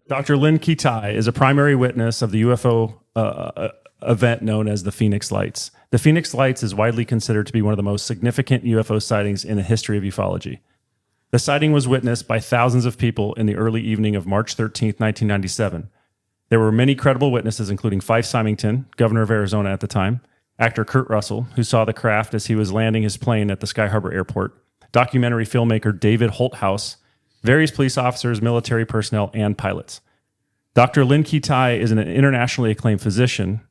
Dr. Lynne Kitei is a primary witness of the UFO event known as the Phoenix Lights. The Phoenix Lights is widely considered to be one of the most significant UFO sightings in the history of ufology. The sighting was witnessed by thousands of people in the early evening of March 13th, 1997. There were many credible witnesses, including Fife Symington, governor of Arizona at the time, actor Kurt Russell, who saw the craft as he was landing his plane at the Sky Harbor Airport, documentary filmmaker David Holthouse, various police officers, military personnel, and pilots. Dr. Lynne Kitei is an internationally acclaimed physician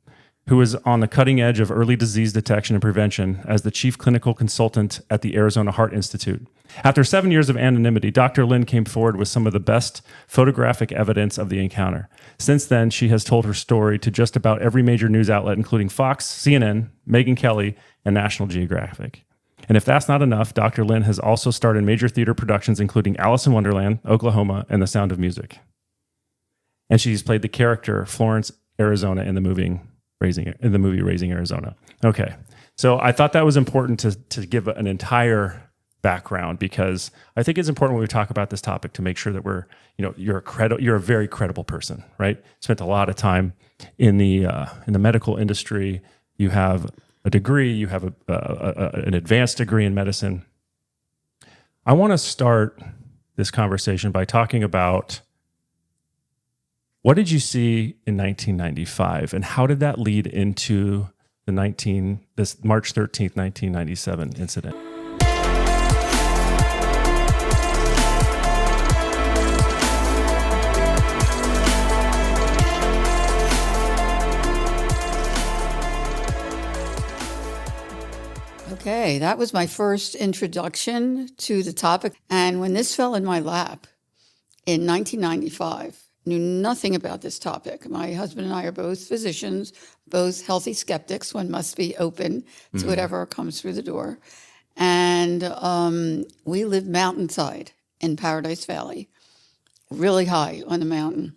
who is on the cutting edge of early disease detection and prevention as the chief clinical consultant at the Arizona Heart Institute. After 7 years of anonymity, Dr. Lynne came forward with some of the best photographic evidence of the encounter. Since then, she has told her story to just about every major news outlet, including Fox, CNN, Megyn Kelly, and National Geographic. And if that's not enough, Dr. Lynne has also starred in major theater productions, including Alice in Wonderland, Oklahoma, and The Sound of Music. And she's played the character Florence, Arizona in the movie Raising Arizona. Okay, so I thought that was important to give an entire background, because I think it's important when we talk about this topic to make sure that you're a very credible person, right? Spent a lot of time in the medical industry. You have a degree, you have an advanced degree in medicine. I want to start this conversation by talking about, what did you see in 1995, and how did that lead into this March 13th, 1997 incident? Okay, that was my first introduction to the topic. And when this fell in my lap in 1995, knew nothing about this topic. My husband and I are both physicians, both healthy skeptics. One must be open to whatever comes through the door. And we live mountainside in Paradise Valley, really high on the mountain,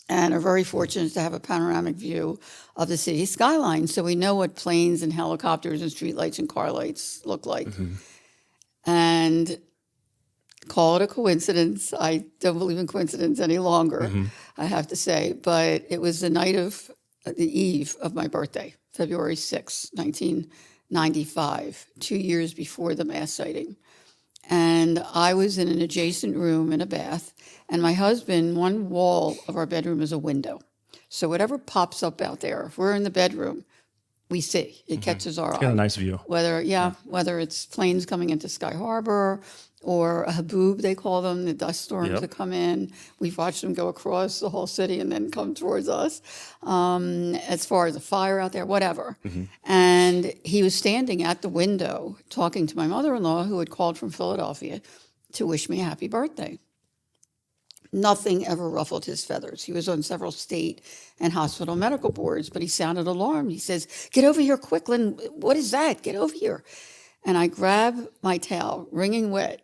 and are very fortunate to have a panoramic view of the city skyline. So we know what planes and helicopters and streetlights and car lights look like. And call it a coincidence. I don't believe in coincidence any longer, I have to say. But it was the eve of my birthday, February 6, 1995, 2 years before the mass sighting. And I was in an adjacent room in a bath, and my husband, one wall of our bedroom is a window. So whatever pops up out there, if we're in the bedroom, we see. It catches our eye. Got a nice view. Whether it's planes coming into Sky Harbor or a haboob, they call them, the dust storms that come in. We've watched them go across the whole city and then come towards us. As far as a fire out there, whatever. And he was standing at the window talking to my mother-in-law, who had called from Philadelphia to wish me a happy birthday. Nothing ever ruffled his feathers. He was on several state and hospital medical boards, but he sounded alarmed. He says, "Get over here quick, Lynn. What is that? Get over here." And I grab my towel, wringing wet,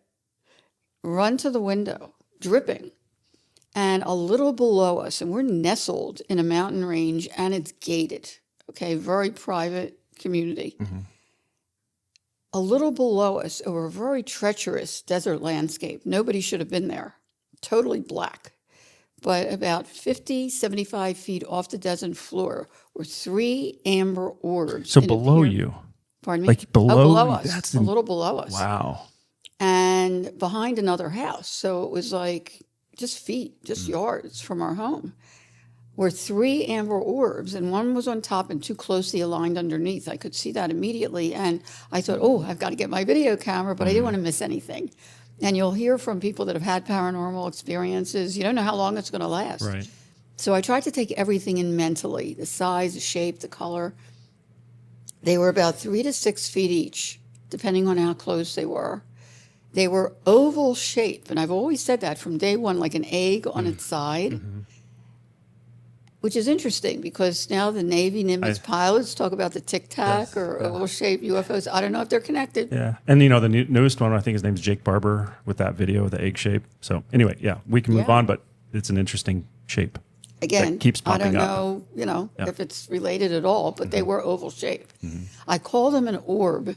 run to the window, dripping, and a little below us, and we're nestled in a mountain range, and it's gated, okay, very private community. A little below us, over a very treacherous desert landscape. Nobody should have been there. Totally black. But about 50, 75 feet off the desert floor were 3 amber orbs. So below you? Pardon me? Like below us. That's a little below us. Wow. And behind another house. So it was like just feet, just yards from our home, were 3 amber orbs, and one was on top and too closely aligned underneath. I could see that immediately. And I thought, I've got to get my video camera, but I didn't want to miss anything. And you'll hear from people that have had paranormal experiences. You don't know how long it's going to last. Right. So I tried to take everything in mentally, the size, the shape, the color. They were about 3 to 6 feet each, depending on how close they were. They were oval shape, and I've always said that from day one, like an egg on its side, which is interesting because now the Navy Nimitz pilots talk about the tic-tac or oval-shaped UFOs. I don't know if they're connected. Yeah, and the newest one, I think his name's Jake Barber with that video with the egg shape. So anyway, we can move on, but it's an interesting shape. Again, keeps I don't popping know, if it's related at all, but they were oval shaped. I call them an orb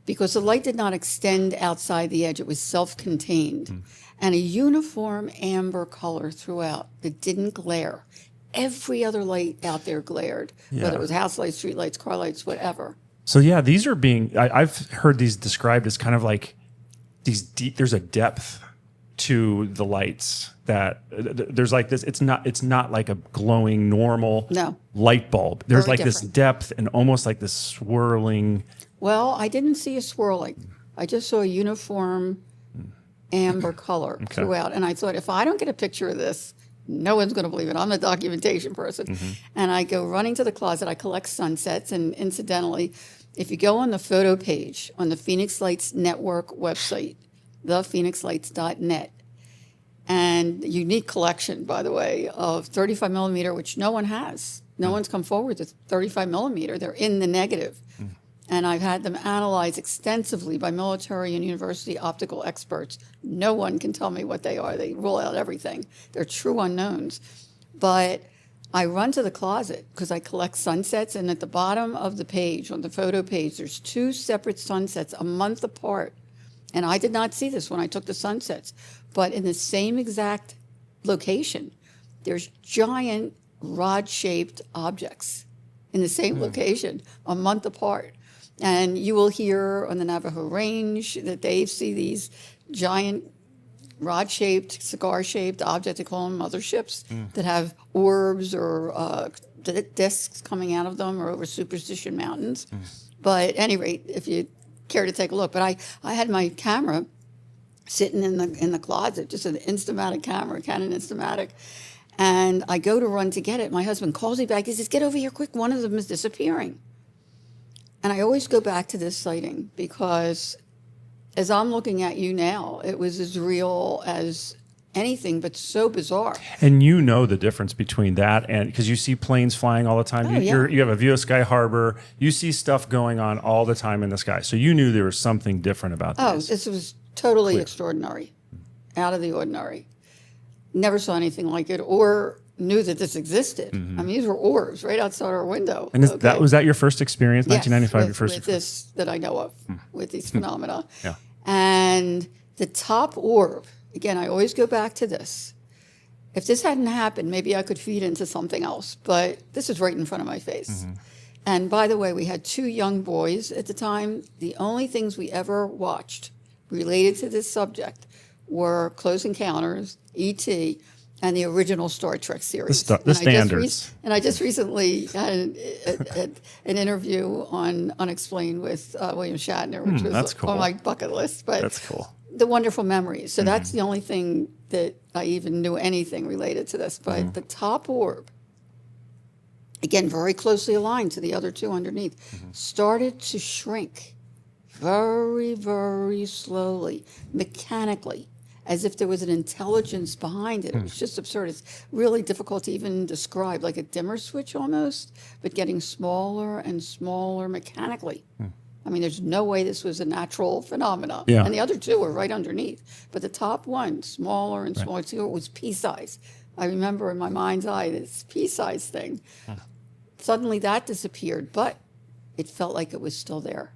because the light did not extend outside the edge. It was self-contained. And a uniform amber color throughout that didn't glare. Every other light out there glared, whether it was house lights, street lights, car lights, whatever. So yeah, these are being, I've heard these described as kind of like these deep, there's a depth to the lights that there's like this, it's not like a glowing normal light bulb. There's Very like this depth and almost like this swirling. Well, I didn't see a swirling. I just saw a uniform amber color throughout. And I thought, if I don't get a picture of this, no one's going to believe it. I'm the documentation person. And I go running to the closet. I collect sunsets. And incidentally, if you go on the photo page on the Phoenix Lights Network website, thephoenixlights.net, and unique collection, by the way, of 35 millimeter, which no one has. No one's come forward with 35 millimeter. They're in the negative. And I've had them analyzed extensively by military and university optical experts. No one can tell me what they are. They rule out everything. They're true unknowns. But I run to the closet because I collect sunsets, and at the bottom of the page, on the photo page, there's 2 separate sunsets a month apart. And I did not see this when I took the sunsets. But in the same exact location, there's giant rod-shaped objects in the same location a month apart. And you will hear on the Navajo Range that they see these giant rod-shaped, cigar-shaped objects. They call them motherships that have orbs or discs coming out of them, or over Superstition Mountains. But at any rate, if you care to take a look. But I had my camera sitting in the closet, just an Instamatic camera, Canon Instamatic. And I go to run to get it. My husband calls me back. He says, "Get over here quick. One of them is disappearing." And I always go back to this sighting because as I'm looking at you now, it was as real as anything, but so bizarre. And you know the difference between that and, because you see planes flying all the time. You have a view of Sky Harbor. You see stuff going on all the time in the sky. So you knew there was something different about this. Oh, this was totally extraordinary, out of the ordinary. Never saw anything like it or knew that this existed. I mean, these were orbs right outside our window. And was that your first experience, 1995? Your first with this that I know of, with these phenomena. Yeah. And the top orb, again, I always go back to this. If this hadn't happened, maybe I could feed into something else, but this is right in front of my face. And by the way, we had 2 young boys at the time. The only things we ever watched related to this subject were Close Encounters, E.T., and the original Star Trek series. The standards. I just recently had an interview on Unexplained with William Shatner, which was cool. on my bucket list. But that's cool. The wonderful memories. So that's the only thing that I even knew anything related to this. But the top orb, again, very closely aligned to the other 2 underneath, started to shrink very, very slowly, mechanically, as if there was an intelligence behind it. It was just absurd. It's really difficult to even describe, like a dimmer switch almost, but getting smaller and smaller mechanically. I mean, there's no way this was a natural phenomenon. Yeah. And the other 2 were right underneath. But the top one, smaller and smaller, it was pea-size. I remember in my mind's eye, this pea-size thing. Suddenly that disappeared, but it felt like it was still there.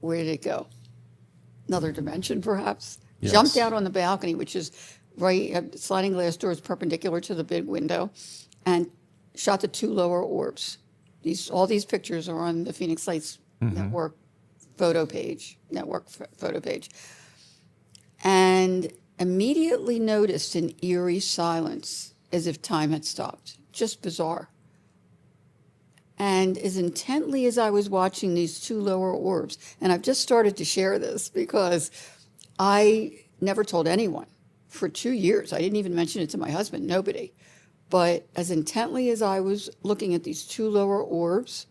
Where did it go? Another dimension, perhaps? Yes. Jumped out on the balcony, which is right, sliding glass doors perpendicular to the big window, and shot the 2 lower orbs. All these pictures are on the Phoenix Lights Network photo page, and immediately noticed an eerie silence, as if time had stopped. Just bizarre. And as intently as I was watching these 2 lower orbs, and I've just started to share this because I never told anyone for 2 years. I didn't even mention it to my husband, nobody. But as intently as I was looking at these 2 lower orbs,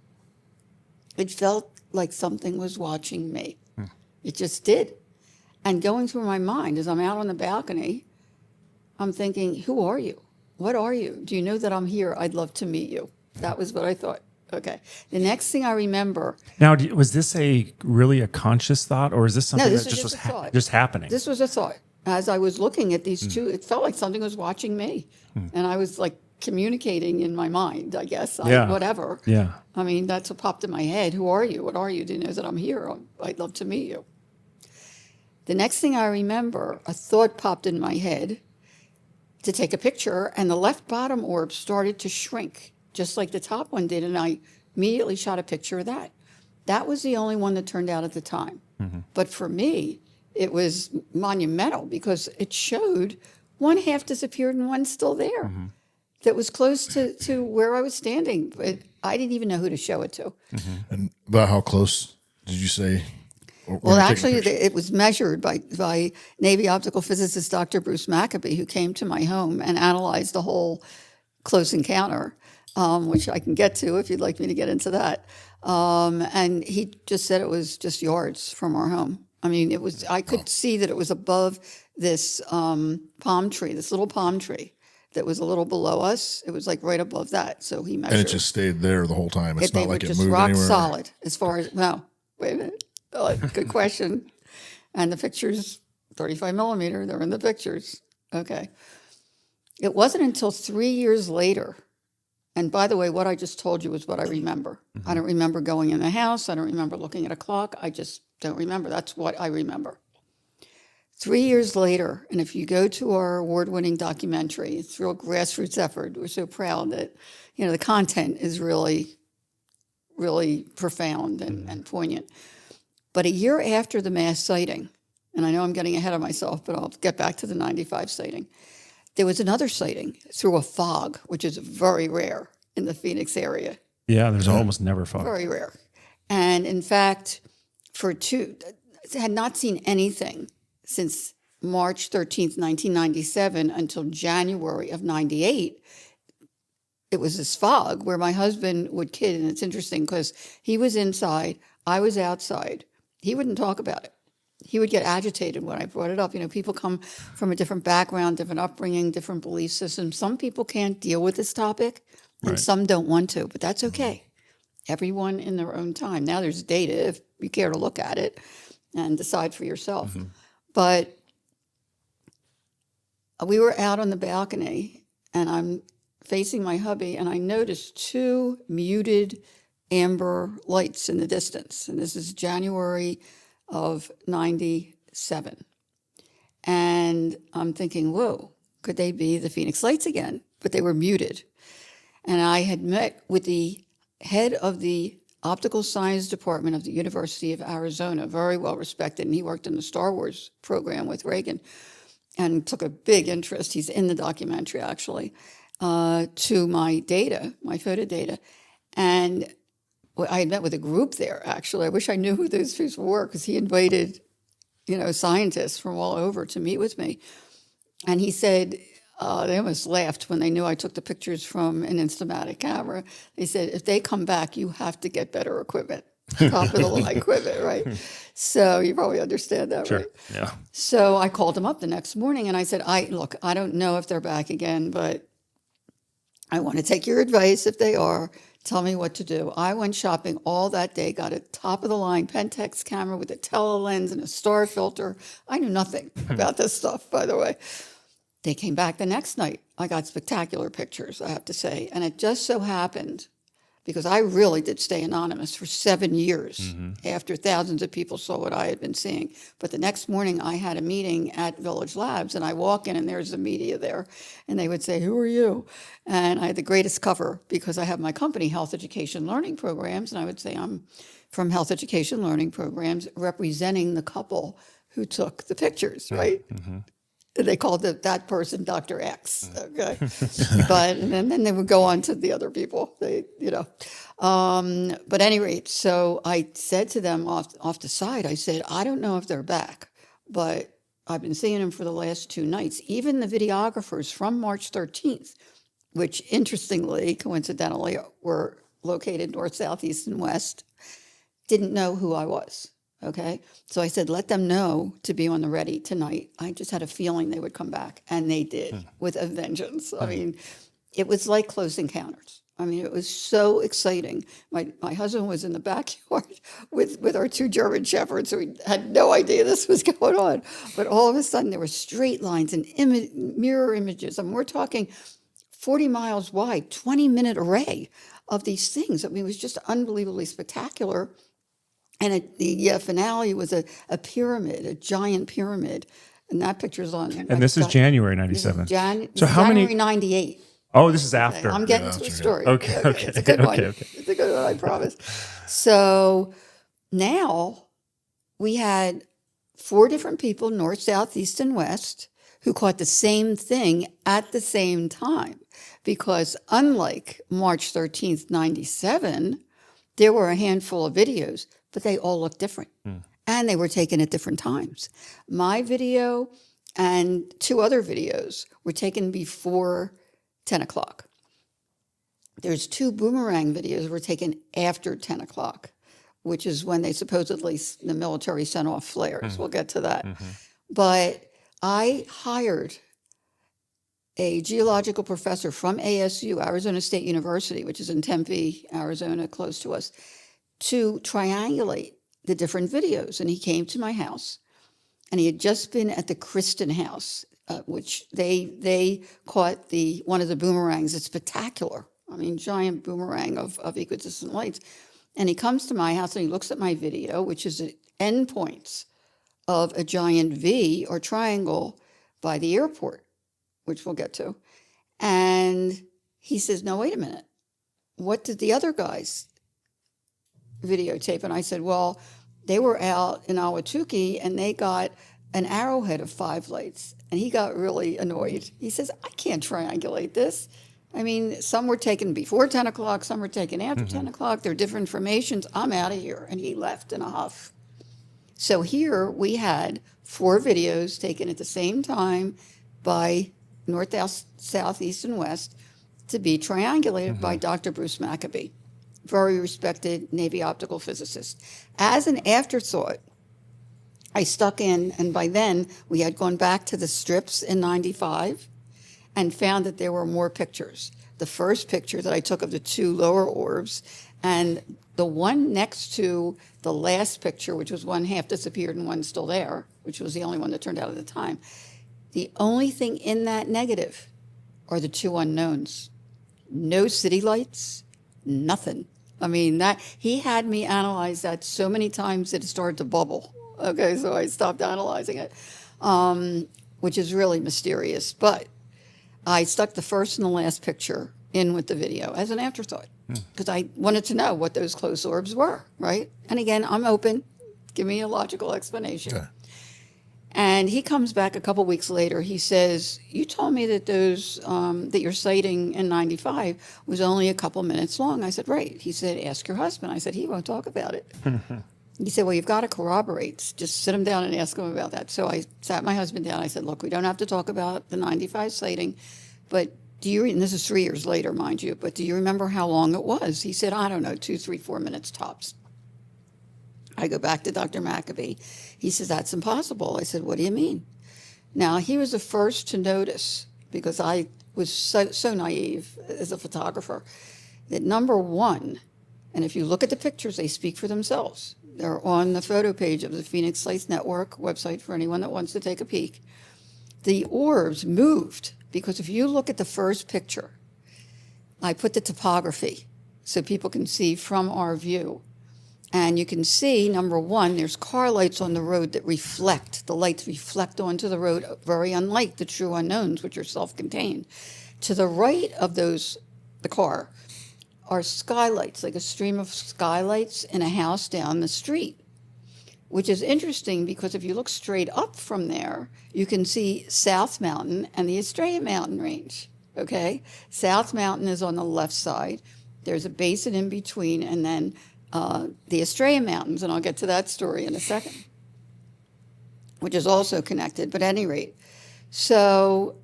it felt like something was watching me. It just did. And going through my mind as I'm out on the balcony, I'm thinking, who are you? What are you? Do you know that I'm here? I'd love to meet you. That was what I thought. Okay. The next thing I remember. Now, was this really a conscious thought, or is this something that just was just happening? This was a thought. As I was looking at these 2, it felt like something was watching me. And I was like communicating in my mind, I guess. Whatever. Yeah. I mean, that's what popped in my head. Who are you? What are you? Do you know that I'm here? I'd love to meet you. The next thing I remember, a thought popped in my head to take a picture, and the left bottom orb started to shrink, just like the top one did, and I immediately shot a picture of that. That was the only one that turned out at the time. But for me, it was monumental because it showed one half disappeared and one's still there. That was close to where I was standing, but I didn't even know who to show it to. And about how close did you say? Well, actually, it was measured by Navy optical physicist Dr. Bruce Maccabee, who came to my home and analyzed the whole close encounter, which I can get to if you'd like me to get into that. And he just said it was just yards from our home. I mean, I could see that it was above this palm tree, this little palm tree that was a little below us. It was like right above that. So he measured. And it just stayed there the whole time. It's not like it moved just rock anywhere. solid as far as, no, wait a minute. Good question. And the pictures, 35 millimeter, they're in the pictures. Okay. It wasn't until 3 years later. And by the way, what I just told you is what I remember. I don't remember going in the house. I don't remember looking at a clock. I just don't remember. That's what I remember. 3 years later, and if you go to our award-winning documentary, it's a real grassroots effort. We're so proud that, the content is really, really profound and poignant. But a year after the mass sighting, and I know I'm getting ahead of myself, but I'll get back to the 95 sighting, there was another sighting through a fog, which is very rare in the Phoenix area. Yeah, there's almost never fog. Very rare. And in fact, had not seen anything since March 13th, 1997 until January of 98. It was this fog where my husband would kid, and it's interesting because he was inside, I was outside. He wouldn't talk about it. He would get agitated when I brought it up. People come from a different background, different upbringing, different belief systems. Some people can't deal with this topic, and some don't want to, but that's okay. Everyone in their own time. Now there's data if you care to look at it and decide for yourself. But we were out on the balcony, and I'm facing my hubby, and I noticed two muted amber lights in the distance. And this is January of 97. And I'm thinking, whoa, could they be the Phoenix lights again? But they were muted. And I had met with the head of the optical science department of the University of Arizona, very well respected, and he worked in the Star Wars program with Reagan and took a big interest. He's in the documentary, actually, to my data, my photo data. And I had met with a group there, actually. I wish I knew who those people were because he invited, scientists from all over to meet with me. And he said, they almost laughed when they knew I took the pictures from an Instamatic camera. They said, if they come back, you have to get better equipment, top of the line equipment, right? So you probably understand that, Sure. right? Yeah. So I called them up the next morning and I said, look, I don't know if they're back again, but I want to take your advice if they are. Tell me what to do. I went shopping all that day, got a top-of-the-line Pentax camera with a telelens and a star filter. I knew nothing about this stuff, by the way. They came back the next night. I got spectacular pictures, I have to say. And it just so happened, because I really did stay anonymous for 7 years after thousands of people saw what I had been seeing. But the next morning, I had a meeting at Village Labs, and I walk in, and there's the media there. And they would say, who are you? And I had the greatest cover because I have my company, Health Education Learning Programs, and I would say I'm from Health Education Learning Programs representing the couple who took the pictures, right? They called that person Dr. X, okay? But and then they would go on to the other people, But at any rate, so I said to them off the side, I said, I don't know if they're back, but I've been seeing them for the last 2 nights. Even the videographers from March 13th, which interestingly, coincidentally, were located north, south, east, and west, didn't know who I was. Okay. So I said, let them know to be on the ready tonight. I just had a feeling they would come back, and they did with a vengeance. I mean, it was like Close Encounters. I mean, it was so exciting. My husband was in the backyard with our 2 German shepherds, so we had no idea this was going on. But all of a sudden, there were straight lines and mirror images. And we're talking 40 miles wide, 20-minute array of these things. I mean, it was just unbelievably spectacular. And the finale was a pyramid, a giant pyramid. And that picture's on. And this is January 97. So how January many? 98. Oh, this is after. I'm getting to the story. Okay. It's a good one. Okay. It's a good one, I promise. So now we had 4 different people, north, south, east, and west, who caught the same thing at the same time. Because unlike March 13th, 97, there were a handful of videos, but they all looked different. And they were taken at different times. My video and 2 other videos were taken before 10 o'clock. There's 2 boomerang videos were taken after 10 o'clock, which is when they supposedly, the military sent off flares. We'll get to that. But I hired a geological professor from ASU, Arizona State University, which is in Tempe, Arizona, close to us, to triangulate the different videos. And he came to my house, and he had just been at the Kristen house, which they caught one of the boomerangs. It's spectacular. I mean, giant boomerang of equidistant lights. And he comes to my house and he looks at my video, which is at endpoints of a giant V or triangle by the airport, which we'll get to. And he says, no, wait a minute. What did the other guys videotape? And I said, well, they were out in Ahwatukee and they got an arrowhead of 5 lights. And he got really annoyed. He says, I can't triangulate this. I mean, some were taken before 10 o'clock, some were taken after 10 o'clock. They're different formations. I'm out of here. And he left in a huff. So here we had 4 videos taken at the same time by north, south, east, and west to be triangulated by Dr. Bruce Maccabee, very respected Navy optical physicist. As an afterthought, I stuck in, and by then we had gone back to the strips in 95 and found that there were more pictures. The first picture that I took of the 2 lower orbs, and the one next to the last picture, which was one half disappeared and one still there, which was the only one that turned out at the time. The only thing in that negative are the 2 unknowns. No city lights, nothing. I mean, that he had me analyze that so many times that it started to bubble. Okay, so I stopped analyzing it, which is really mysterious. But I stuck the first and the last picture in with the video as an afterthought because I wanted to know what those close orbs were, right? And again, I'm open. Give me a logical explanation. Okay. And he comes back a couple weeks later. He says, you told me that those that your sighting in 95 was only a couple minutes long. I said, right. He said, ask your husband. I said, he won't talk about it. He said, well, you've got to corroborate. Just sit him down and ask him about that. So I sat my husband down. I said, look, we don't have to talk about the 95 sighting, but do you, and this is 3 years later, mind you, but do you remember how long it was? He said, I don't know, 2, 3, 4 minutes tops. I go back to Dr. Maccabee. He says, that's impossible. I said, what do you mean? Now, he was the first to notice, because I was so naive as a photographer, that number one, and if you look at the pictures, they speak for themselves. They're on the photo page of the Phoenix Lights Network website for anyone that wants to take a peek. The orbs moved, because if you look at the first picture, I put the topography so people can see from our view. And you can see, number one, there's car lights on the road that reflect. The lights reflect onto the road, very unlike the true unknowns, which are self-contained. To the right of those, the car, are skylights, like a stream of skylights in a house down the street, which is interesting because if you look straight up from there, you can see South Mountain and the Estrella Mountain range, okay? South Mountain is on the left side. There's a basin in between, and then the Estrella Mountains, and I'll get to that story in a second, which is also connected, but at any rate. So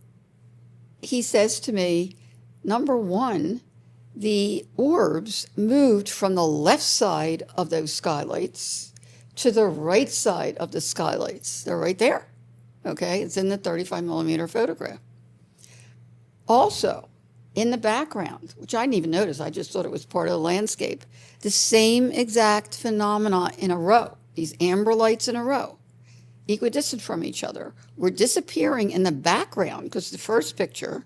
he says to me, number one, the orbs moved from the left side of those skylights to the right side of the skylights. They're right there, okay? It's in the 35 millimeter photograph. Also, in the background, which I didn't even notice, I just thought it was part of the landscape, the same exact phenomena in a row, these amber lights in a row, equidistant from each other, were disappearing in the background because the first picture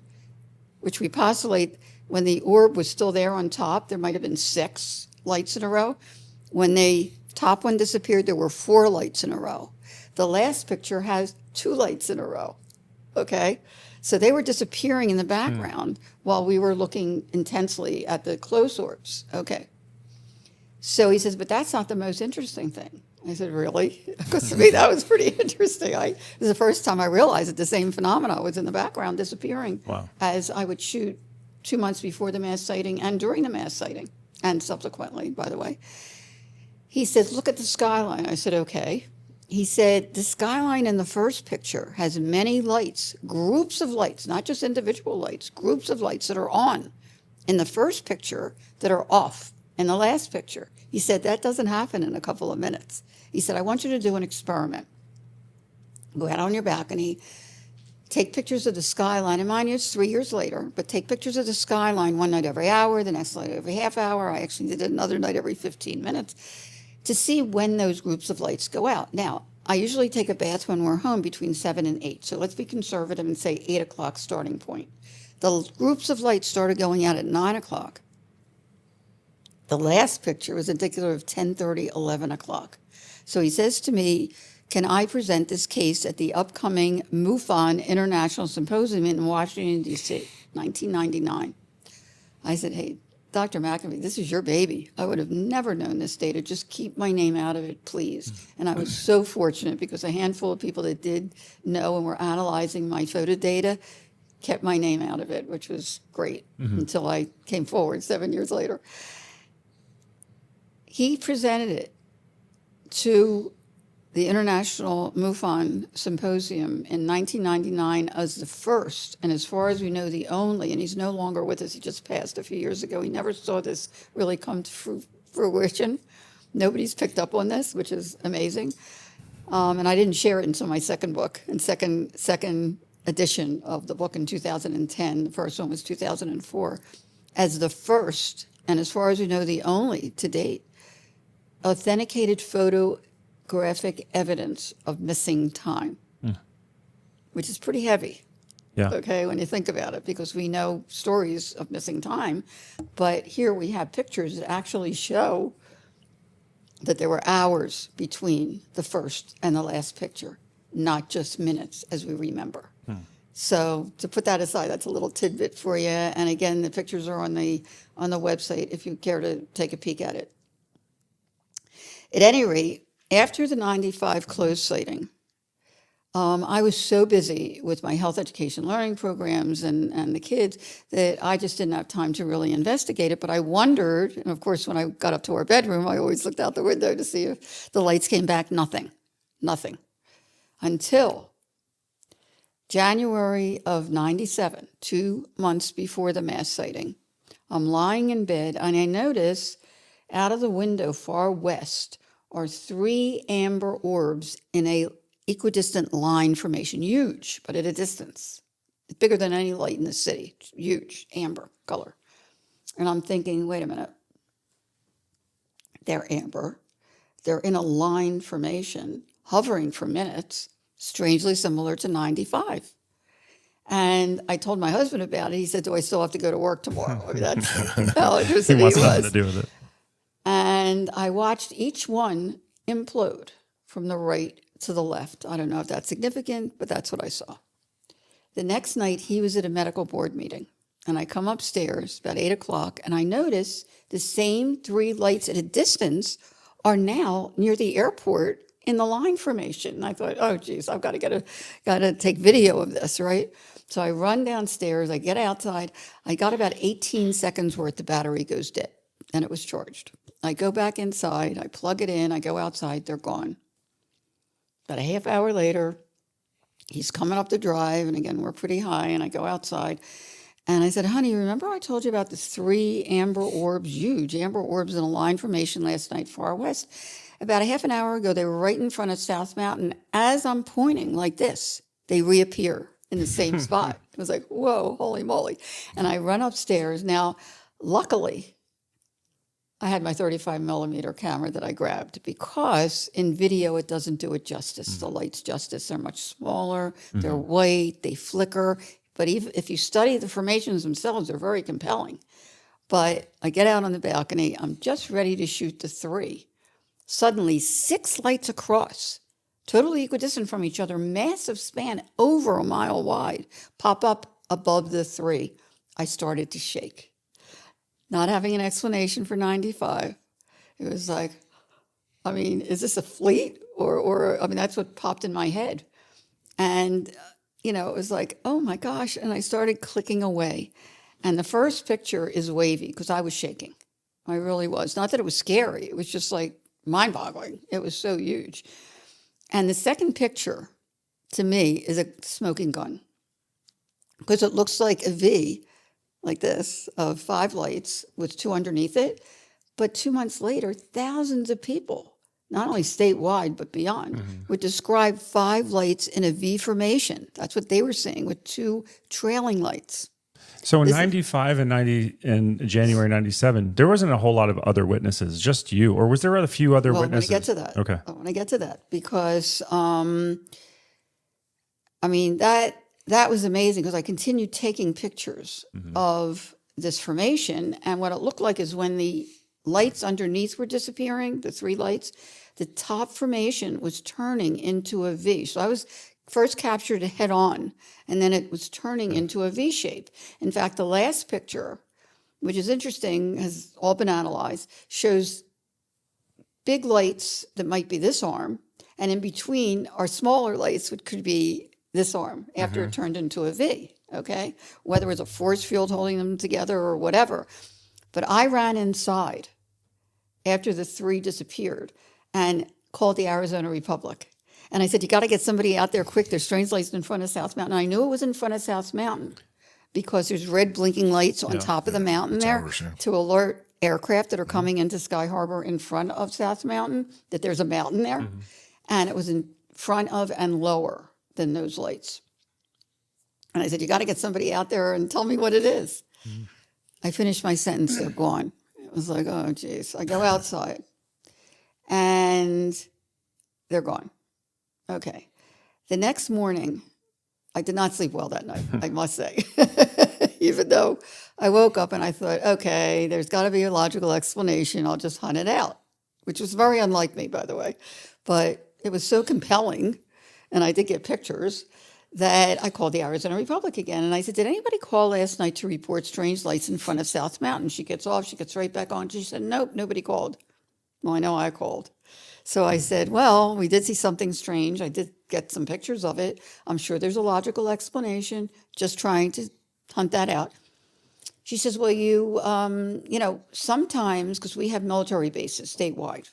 which we postulate when the orb was still there on top, there might have been 6 lights in a row. When the top one disappeared, there were 4 lights in a row. The last picture has 2 lights in a row. Okay? So they were disappearing in the background while we were looking intensely at the close orbs. Okay. So he says, but that's not the most interesting thing. I said, really? Because to me, that was pretty interesting. It was the first time I realized that the same phenomena was in the background disappearing as I would shoot 2 months before the mass sighting and during the mass sighting, and subsequently, by the way. He said, look at the skyline. I said, okay. He said, the skyline in the first picture has many lights, groups of lights, not just individual lights, groups of lights that are on in the first picture that are off in the last picture. He said, that doesn't happen in a couple of minutes. He said, I want you to do an experiment. Go out on your balcony, take pictures of the skyline, and mind you, it's 3 years later, but take pictures of the skyline one night every hour, the next night every half hour. I actually did it another night every 15 minutes to see when those groups of lights go out. Now, I usually take a bath when we're home between 7 and 8, so let's be conservative and say 8 o'clock starting point. The groups of lights started going out at 9 o'clock. The last picture was indicative of 10:30, 11 o'clock. So he says to me, can I present this case at the upcoming MUFON International Symposium in Washington, D.C., 1999? I said, hey, Dr. McAfee, this is your baby. I would have never known this data. Just keep my name out of it, please. And I was so fortunate because a handful of people that did know and were analyzing my photo data kept my name out of it, which was great until I came forward 7 years later. He presented it to the International MUFON Symposium in 1999 as the first, and as far as we know, the only, and he's no longer with us, he just passed a few years ago. He never saw this really come to fruition. Nobody's picked up on this, which is amazing. And I didn't share it until my second book, and second edition of the book in 2010. The first one was 2004. As the first, and as far as we know, the only to date, authenticated photographic evidence of missing time, which is pretty heavy. Yeah. Okay, when you think about it, because we know stories of missing time, but here we have pictures that actually show that there were hours between the first and the last picture, not just minutes, as we remember. So to put that aside, that's a little tidbit for you. And again, the pictures are on the website if you care to take a peek at it. At any rate, after the 95 closed sighting, I was so busy with my health education learning programs and the kids that I just didn't have time to really investigate it. But I wondered, and of course, when I got up to our bedroom, I always looked out the window to see if the lights came back. Nothing. Until January of 97, 2 months before the mass sighting. I'm lying in bed and I notice out of the window far west are 3 amber orbs in a equidistant line formation, huge, but at a distance. It's bigger than any light in the city, it's huge, amber color. And I'm thinking, wait a minute, they're amber, they're in a line formation, hovering for minutes, strangely similar to 95. And I told my husband about it. He said, do I still have to go to work tomorrow? I mean, that's how interesting he wants nothing was. to do with it. And I watched each one implode from the right to the left. I don't know if that's significant, but that's what I saw. The next night, he was at a medical board meeting. And I come upstairs about 8 o'clock, and I notice the same 3 lights at a distance are now near the airport in the line formation. And I thought, oh, geez, I've got to take video of this, right? So I run downstairs, I get outside. I got about 18 seconds worth, the battery goes dead, and it was charged. I go back inside, I plug it in, I go outside, they're gone. About a half hour later, he's coming up the drive, and again, we're pretty high, and I go outside. And I said, honey, remember I told you about the 3 amber orbs, huge amber orbs in a line formation last night far west? About a half an hour ago, they were right in front of South Mountain. As I'm pointing like this, they reappear in the same spot. It was like, whoa, holy moly. And I run upstairs. Now, luckily, I had my 35 millimeter camera that I grabbed because in video, it doesn't do it justice. The lights justice. They're much smaller. They're white. They flicker. But even if you study the formations themselves, they're very compelling. But I get out on the balcony. I'm just ready to shoot the 3. Suddenly, 6 lights across, totally equidistant from each other, massive span, over a mile wide, pop up above the 3. I started to shake. Not having an explanation for 95. It was like, I mean, is this a fleet? Or I mean, that's what popped in my head. And, it was like, oh my gosh. And I started clicking away. And the first picture is wavy because I was shaking. I really was. Not that it was scary. It was just like mind-boggling. It was so huge. And the second picture, to me, is a smoking gun because it looks like a V, like this, of 5 lights with 2 underneath it. But 2 months later, thousands of people, not only statewide but beyond, would describe 5 lights in a V formation. That's what they were saying, with 2 trailing lights. So in 95 and 90 in January 97, there wasn't a whole lot of other witnesses, just you, or was there a few other witnesses? I want to get to that. Okay. I want to get to that because, I mean, that was amazing because I continued taking pictures of this formation. And what it looked like is when the lights underneath were disappearing, the 3 lights, the top formation was turning into a V. So I was first captured head on, and then it was turning into a V shape. In fact, the last picture, which is interesting, has all been analyzed, shows big lights that might be this arm, and in between are smaller lights, which could be this arm after it turned into a V, okay? Whether it was a force field holding them together or whatever. But I ran inside after the 3 disappeared and called the Arizona Republic. And I said, you got to get somebody out there quick. There's strange lights in front of South Mountain. I knew it was in front of South Mountain because there's red blinking lights on top of the mountain there towers, to alert aircraft that are coming into Sky Harbor in front of South Mountain that there's a mountain there. And it was in front of and lower than those lights. And I said, you got to get somebody out there and tell me what it is. I finished my sentence, they're gone. It was like, oh, geez. I go outside and they're gone. Okay. The next morning, I did not sleep well that night, I must say. Even though I woke up and I thought, okay, there's got to be a logical explanation. I'll just hunt it out, which was very unlike me, by the way. But it was so compelling, and I did get pictures, that I called the Arizona Republic again. And I said, did anybody call last night to report strange lights in front of South Mountain? She gets off. She gets right back on. She said, nope, nobody called. Well, I know I called. So I said, well, we did see something strange. I did get some pictures of it. I'm sure there's a logical explanation, just trying to hunt that out. She says, well, sometimes, because we have military bases statewide,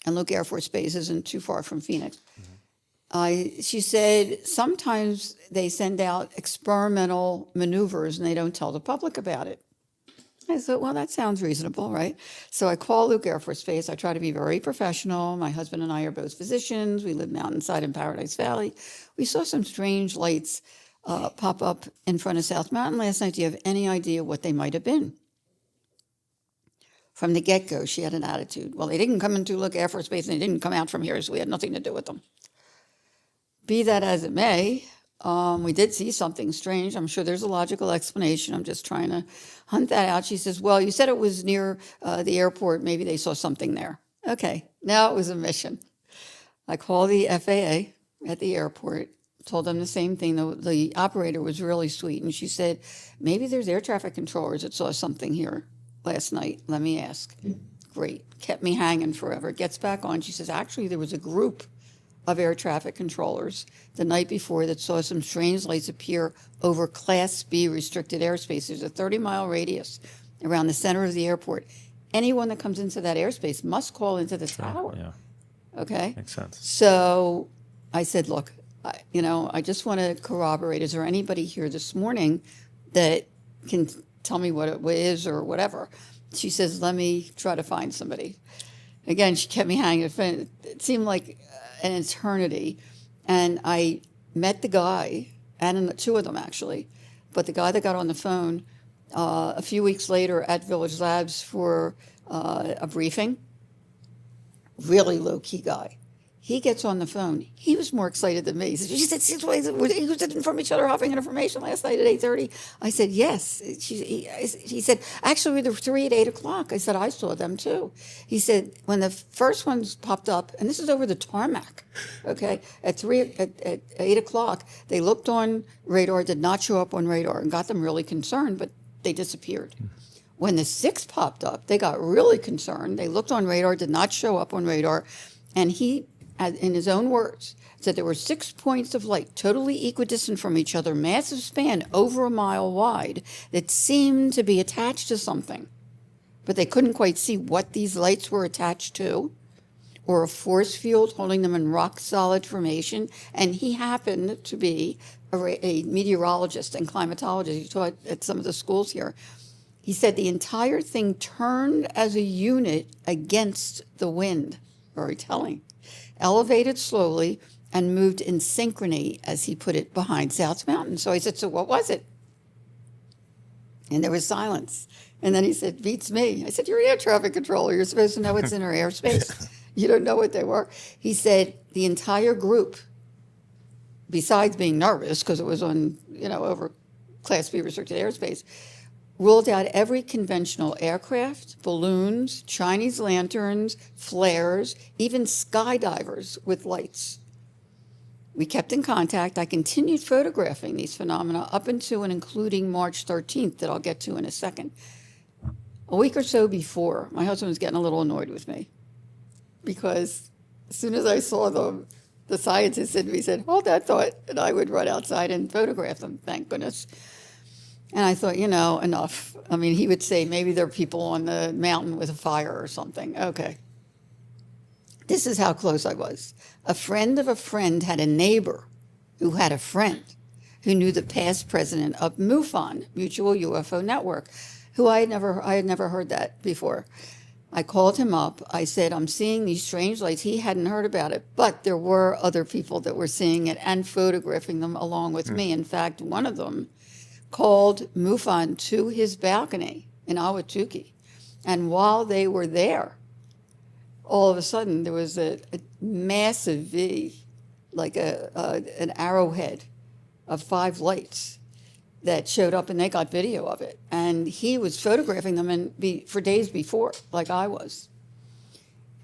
and Luke Air Force Base isn't too far from Phoenix. She said, sometimes they send out experimental maneuvers and they don't tell the public about it. I thought, well, that sounds reasonable, right? So I call Luke Air Force Base. I try to be very professional. My husband and I are both physicians. We live mountainside in Paradise Valley. We saw some strange lights pop up in front of South Mountain last night. Do you have any idea what they might have been? From the get-go, she had an attitude. Well, they didn't come into Luke Air Force Base and they didn't come out from here, so we had nothing to do with them. Be that as it may, we did see something strange. I'm sure there's a logical explanation. I'm just trying to hunt that out. She says, well, you said it was near the airport. Maybe they saw something there. Okay, now it was a mission. I called the FAA at the airport, told them the same thing. The operator was really sweet, and she said, maybe there's air traffic controllers that saw something here last night. Let me ask. Great. Kept me hanging forever. Gets back on. She says, actually, there was a group of air traffic controllers the night before that saw some strange lights appear over Class B restricted airspace. There's a 30-mile radius around the center of the airport. Anyone that comes into that airspace must call into the tower. Yeah. Okay? Makes sense. So I said, look, I just want to corroborate. Is there anybody here this morning that can tell me what it is or whatever? She says, let me try to find somebody. Again, she kept me hanging. It seemed like an eternity. And I met the guy, and 2 of them actually, but the guy that got on the phone a few weeks later at Village Labs for a briefing, really low-key guy. He gets on the phone. He was more excited than me. He said, "She said 6 ways. He was sitting from each other, hopping information last night at 8:30." I said, "Yes." He said, "Actually, there were 3 at 8 o'clock." I said, "I saw them too." He said, "When the first ones popped up, and this is over the tarmac, okay, at 8 o'clock, they looked on radar, did not show up on radar, and got them really concerned, but they disappeared." When the 6 popped up, they got really concerned. They looked on radar, did not show up on radar, and he, in his own words, said there were 6 points of light totally equidistant from each other, massive span over a mile wide, that seemed to be attached to something. But they couldn't quite see what these lights were attached to, or a force field holding them in rock-solid formation. And he happened to be a meteorologist and climatologist. He taught at some of the schools here. He said the entire thing turned as a unit against the wind. Very telling. Elevated slowly and moved in synchrony, as he put it, behind South Mountain. So I said, "So what was it?" And there was silence. And then he said, "Beats me." I said, "You're an air traffic controller. You're supposed to know what's in our airspace. You don't know what they were." He said the entire group, besides being nervous because it was on, over Class B restricted airspace, ruled out every conventional aircraft, balloons, Chinese lanterns, flares, even skydivers with lights. We kept in contact. I continued photographing these phenomena up until and including March 13th, that I'll get to in a second. A week or so before, my husband was getting a little annoyed with me because as soon as I saw them, the scientist in me said, "Hold that thought," and I would run outside and photograph them, thank goodness. And I thought, enough. I mean, he would say, maybe there are people on the mountain with a fire or something. Okay. This is how close I was. A friend of a friend had a neighbor who had a friend who knew the past president of MUFON, Mutual UFO Network, who I had never heard that before. I called him up. I said, "I'm seeing these strange lights." He hadn't heard about it, but there were other people that were seeing it and photographing them along with me. In fact, one of them called MUFON to his balcony in Ahwatukee. And while they were there, all of a sudden there was a massive V, like an arrowhead of 5 lights that showed up, and they got video of it. And he was photographing them for days before, like I was.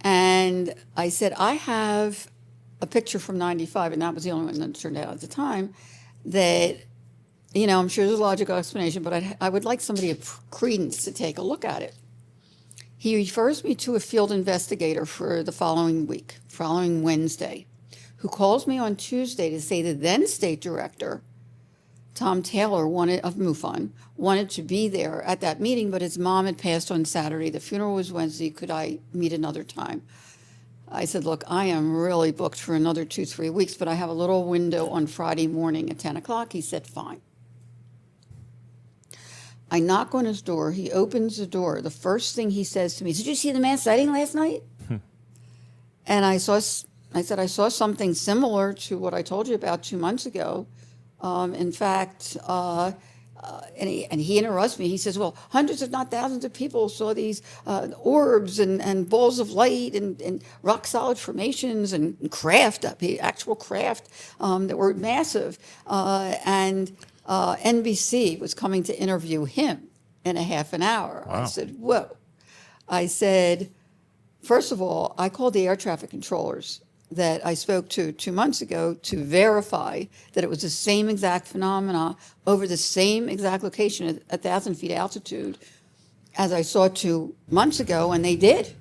And I said, "I have a picture from 95, and that was the only one that turned out at the time, that, I'm sure there's a logical explanation, but I would like somebody of credence to take a look at it." He refers me to a field investigator for the following Wednesday, who calls me on Tuesday to say the then state director, Tom Taylor, of MUFON, wanted to be there at that meeting, but his mom had passed on Saturday. The funeral was Wednesday. Could I meet another time? I said, "Look, I am really booked for another 2-3 weeks, but I have a little window on Friday morning at 10 o'clock. He said, "Fine." I knock on his door. He opens the door. The first thing he says to me is, "Did you see the mass sighting last night?" And I said, "I saw something similar to what I told you about 2 months ago. In fact," and he interrupts me. He says, "Well, hundreds if not thousands of people saw these orbs and balls of light and rock-solid formations and craft, actual craft that were massive." And NBC was coming to interview him in a half an hour. Wow. I said, "Whoa." I said, "First of all, I called the air traffic controllers that I spoke to 2 months ago to verify that it was the same exact phenomena over the same exact location at 1,000 feet altitude as I saw 2 months ago," and they did.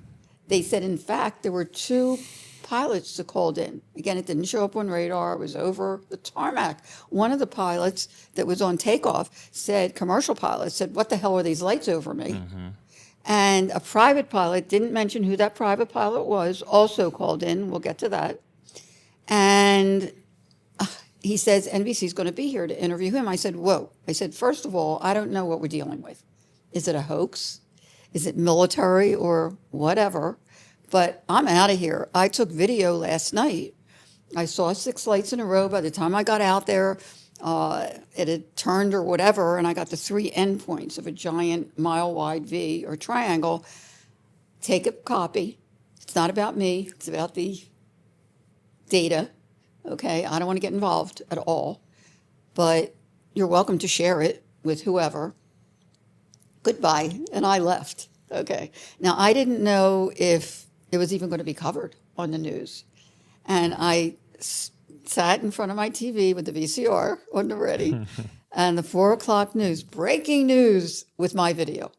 They said, in fact, there were 2 pilots that called in. Again, it didn't show up on radar. It was over the tarmac. One of the pilots that was on takeoff said, commercial pilot said, "What the hell are these lights over me?" Mm-hmm. And a private pilot, didn't mention who that private pilot was, also called in. We'll get to that. And he says, "NBC's going to be here to interview him." I said, "Whoa." I said, "First of all, I don't know what we're dealing with. Is it a hoax? Is it military or whatever? But I'm out of here." I took video last night. I saw 6 lights in a row. By the time I got out there, it had turned or whatever, and I got the 3 endpoints of a giant mile-wide V or triangle. Take a copy. It's not about me. It's about the data. Okay, I don't want to get involved at all, but you're welcome to share it with whoever. Goodbye. And I left. Okay. Now, I didn't know if it was even going to be covered on the news. And I sat in front of my TV with the VCR on the ready and the 4 o'clock news, breaking news with my video.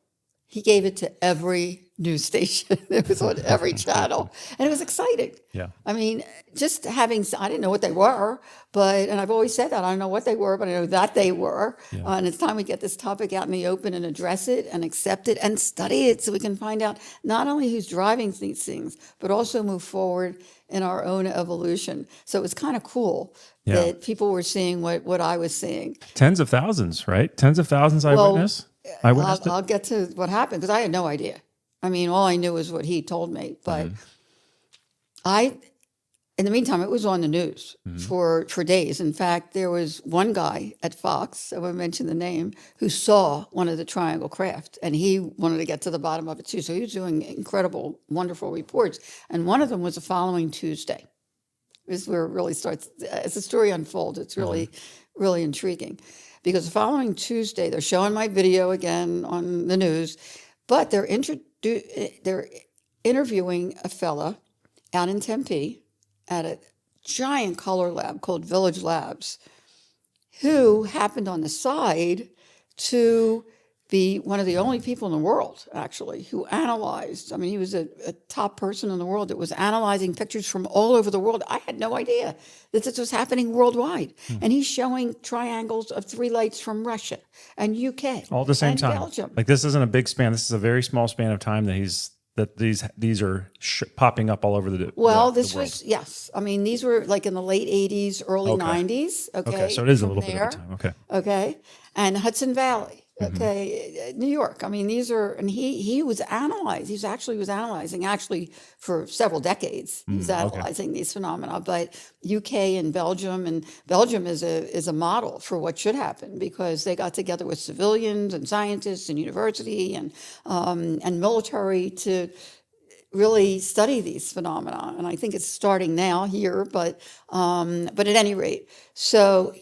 He gave it to every news station. It was on every channel. And it was exciting. Yeah. I mean, just having, I didn't know what they were, and I've always said that, I don't know what they were, but I know that they were. Yeah. And it's time we get this topic out in the open and address it and accept it and study it so we can find out not only who's driving these things, but also move forward in our own evolution. So it was kind of cool that people were seeing what I was seeing. Tens of thousands, right? Tens of thousands eyewitness? I'll get to what happened because I had no idea. I mean, all I knew was what he told me. But in the meantime, it was on the news for days. In fact, there was one guy at Fox, I won't mention the name, who saw one of the triangle craft, and he wanted to get to the bottom of it too. So he was doing incredible, wonderful reports. And one of them was the following Tuesday. This is where it really starts. As the story unfolds, it's really, really intriguing. Because the following Tuesday, they're showing my video again on the news, but they're interviewing a fella out in Tempe at a giant color lab called Village Labs, who happened on the side to be one of the only people in the world, actually, who analyzed. I mean, he was a top person in the world that was analyzing pictures from all over the world. I had no idea that this was happening worldwide. And he's showing triangles of 3 lights from Russia and UK. All at the same and time. Belgium. Like this isn't a big span. This is a very small span of time that these are popping up all over the world. Yes. I mean, these were like in the late 80s, early 90s. Okay. So it is a little bit of a time. Okay. Okay. And Hudson Valley. Okay, New York. I mean, these are, and he was analyzing. He was analyzing for several decades. He's analyzing these phenomena. But UK and Belgium is a model for what should happen because they got together with civilians and scientists and university and military to really study these phenomena. And I think it's starting now here. But at any rate, so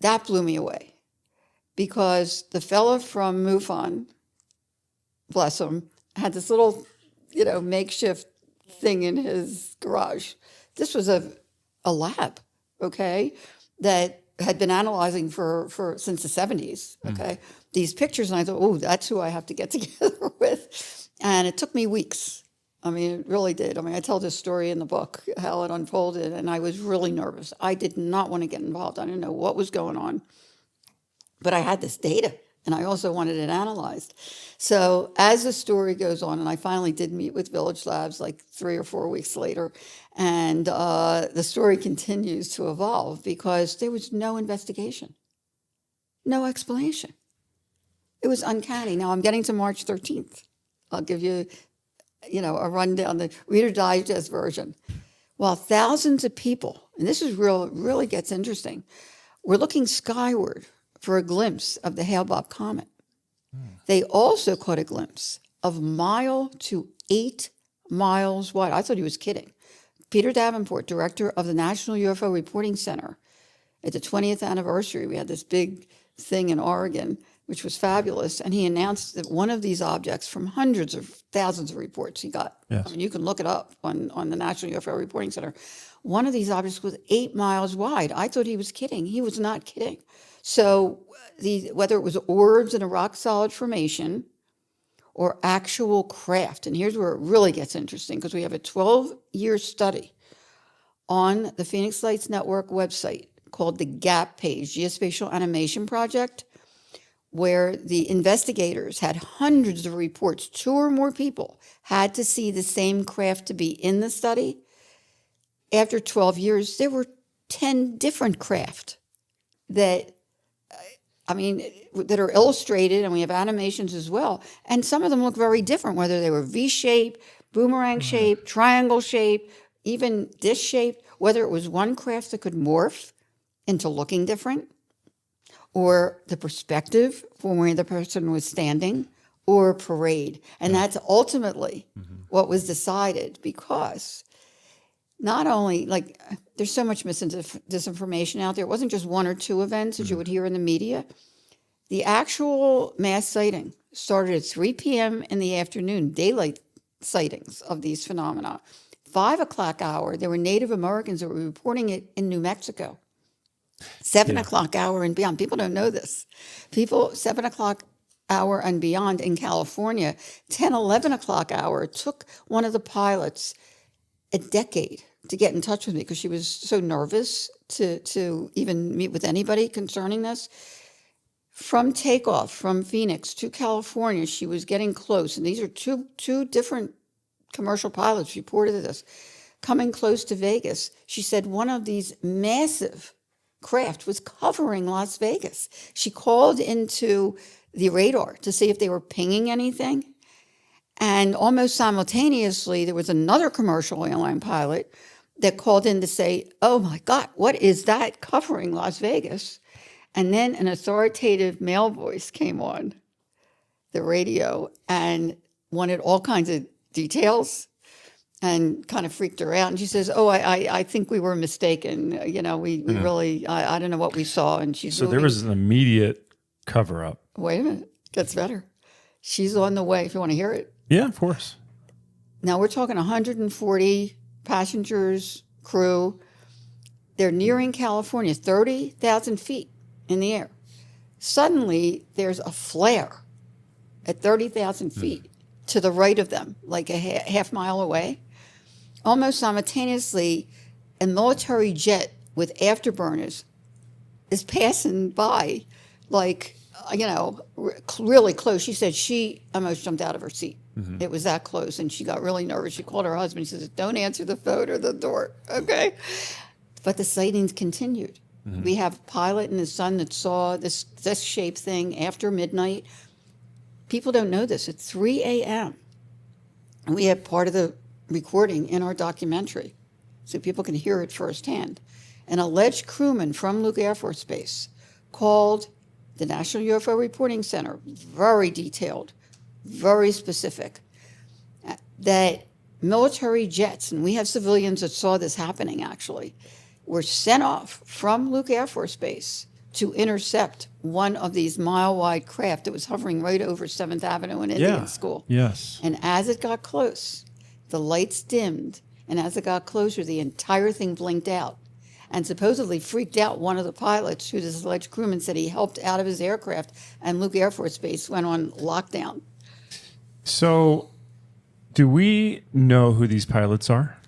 that blew me away. Because the fella from MUFON, bless him, had this little, makeshift thing in his garage. This was a lab, okay, that had been analyzing since the 70s, okay, these pictures. And I thought, oh, that's who I have to get together with. And it took me weeks. I mean, it really did. I mean, I tell this story in the book, how it unfolded, and I was really nervous. I did not want to get involved. I didn't know what was going on. But I had this data, and I also wanted it analyzed. So as the story goes on, and I finally did meet with Village Labs like 3 or 4 weeks later, and the story continues to evolve because there was no investigation, no explanation. It was uncanny. Now I'm getting to March 13th. I'll give you, a rundown, the Reader Digest version. While thousands of people, and this is really gets interesting, we're looking skyward for a glimpse of the Hale-Bopp comet. They also caught a glimpse of 1 to 8 miles wide. I thought he was kidding. Peter Davenport, director of the National UFO Reporting Center, at the 20th anniversary, we had this big thing in Oregon, which was fabulous, and he announced that one of these objects from hundreds of thousands of reports he got, I mean, you can look it up on the National UFO Reporting Center, one of these objects was 8 miles wide. I thought he was kidding. He was not kidding. So whether it was orbs in a rock-solid formation or actual craft, and here's where it really gets interesting, because we have a 12-year study on the Phoenix Lights Network website called the GAP page, Geospatial Animation Project, where the investigators had hundreds of reports. 2 or more people had to see the same craft to be in the study. After 12 years, there were 10 different craft that are illustrated, and we have animations as well. And some of them look very different, whether they were V-shaped, boomerang-shaped, triangle-shaped, even dish-shaped, whether it was one craft that could morph into looking different, or the perspective from where the person was standing, or a parade. And that's ultimately what was decided, because not only, there's so much disinformation out there. It wasn't just one or two events that you would hear in the media. The actual mass sighting started at 3 p.m. in the afternoon, daylight sightings of these phenomena. 5 o'clock hour, there were Native Americans that were reporting it in New Mexico. 7 o'clock hour and beyond. People don't know this. 7 o'clock hour and beyond in California. 10, 11 o'clock hour took one of the pilots a decade to get in touch with me because she was so nervous to even meet with anybody concerning this. From takeoff from Phoenix to California, she was getting close. And these are two different commercial pilots reported this. Coming close to Vegas, she said one of these massive craft was covering Las Vegas. She called into the radar to see if they were pinging anything. And almost simultaneously, there was another commercial airline pilot that called in to say, oh my God, what is that covering Las Vegas? And then an authoritative male voice came on the radio and wanted all kinds of details and kind of freaked her out. And she says, oh, I think we were mistaken. We really, I don't know what we saw. And she's So there was an immediate cover up. Wait a minute. Gets better. She's on the way if you want to hear it. Yeah, of course. Now we're talking 140 passengers, crew. They're nearing California, 30,000 feet in the air. Suddenly, there's a flare at 30,000 feet to the right of them, like a half mile away. Almost simultaneously, a military jet with afterburners is passing by, like, really close. She said she almost jumped out of her seat. Mm-hmm. It was that close, and she got really nervous. She called her husband. She says, don't answer the phone or the door, okay? But the sightings continued. Mm-hmm. We have a pilot and his son that saw this shape thing after midnight. People don't know this. At 3 a.m., and we have part of the recording in our documentary so people can hear it firsthand. An alleged crewman from Luke Air Force Base called the National UFO Reporting Center, very detailed, very specific, that military jets, and we have civilians that saw this happening actually, were sent off from Luke Air Force Base to intercept one of these mile-wide craft that was hovering right over 7th Avenue and Indian School. Yes. And as it got close, the lights dimmed, and as it got closer, the entire thing blinked out and supposedly freaked out one of the pilots, who this alleged crewman said he helped out of his aircraft, and Luke Air Force Base went on lockdown. So do we know who these pilots are?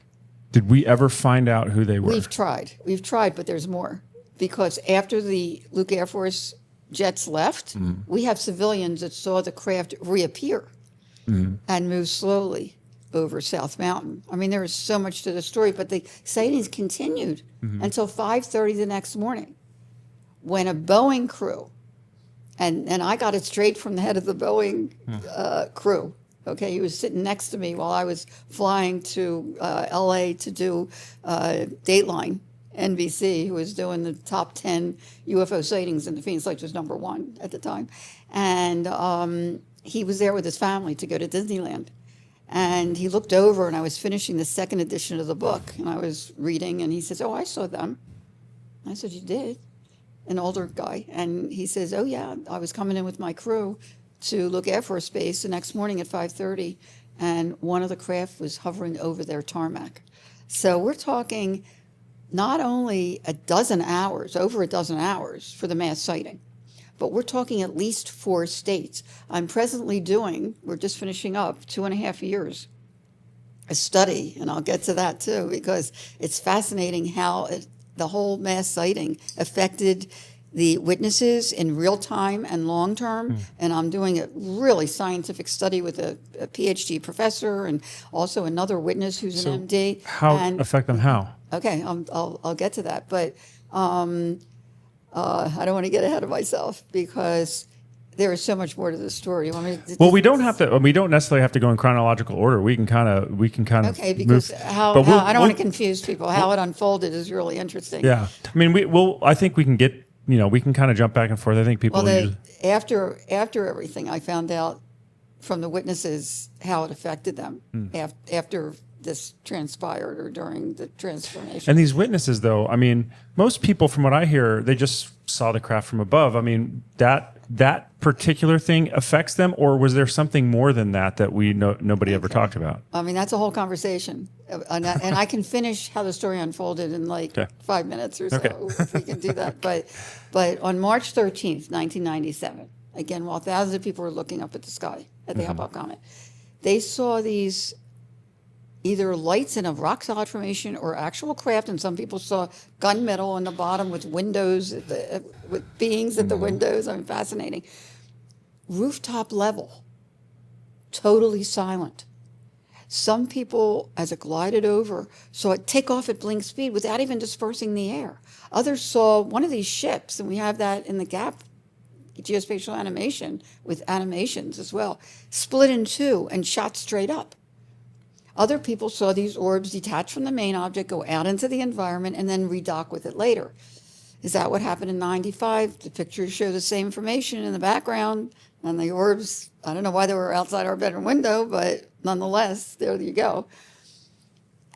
Did we ever find out who they were? We've tried, but there's more. Because after the Luke Air Force jets left, we have civilians that saw the craft reappear and move slowly over South Mountain. I mean, there is so much to the story, but the sightings continued until 5:30 the next morning, when a Boeing crew, and I got it straight from the head of the Boeing crew. Okay, he was sitting next to me while I was flying to L.A. to do Dateline, NBC, who was doing the top 10 UFO sightings, and the Phoenix Lights was number 1 at the time. And he was there with his family to go to Disneyland. And he looked over, and I was finishing the second edition of the book, and I was reading, and he says, oh, I saw them. I said, you did? An older guy. And he says, oh, yeah, I was coming in with my crew to Luke Air Force Base the next morning at 5:30, and one of the craft was hovering over their tarmac. So we're talking not only over a dozen hours for the mass sighting, but we're talking at least 4 states. I'm presently we're just finishing up 2.5 years, a study, and I'll get to that too, because it's fascinating how the whole mass sighting affected the witnesses in real time and long term. And I'm doing a really scientific study with a PhD professor and also another witness who's an MD. How affect them? How? Okay, I'll get to that, but I don't want to get ahead of myself because there is so much more to the story. We don't have to. We don't necessarily have to go in chronological order. We can kind of. Okay, because I don't want to confuse people. How it unfolded is really interesting. Yeah, I mean, I think we can get. We can kind of jump back and forth. I think people. Well, after everything, I found out from the witnesses how it affected them after this transpired or during the transformation. And these witnesses, though, I mean, most people, from what I hear, they just saw the craft from above. I mean, that particular thing affects them, or was there something more than that we nobody ever talked about? I mean, that's a whole conversation, and I can finish how the story unfolded in like 5 minutes or so, if we can do that. But on March 13th, 1997, again, while thousands of people were looking up at the sky at the Hale-Bopp comet, they saw these either lights in a rock solid formation or actual craft, and some people saw gunmetal on the bottom with windows, with beings at the windows. I mean, fascinating. Rooftop level, totally silent. Some people, as it glided over, saw it take off at blink speed without even dispersing the air. Others saw one of these ships, and we have that in the GAP geospatial animation with animations as well, split in two and shot straight up. Other people saw these orbs detach from the main object, go out into the environment, and then redock with it later. Is that what happened in 95? The pictures show the same information in the background, and the orbs, I don't know why they were outside our bedroom window, but nonetheless, there you go.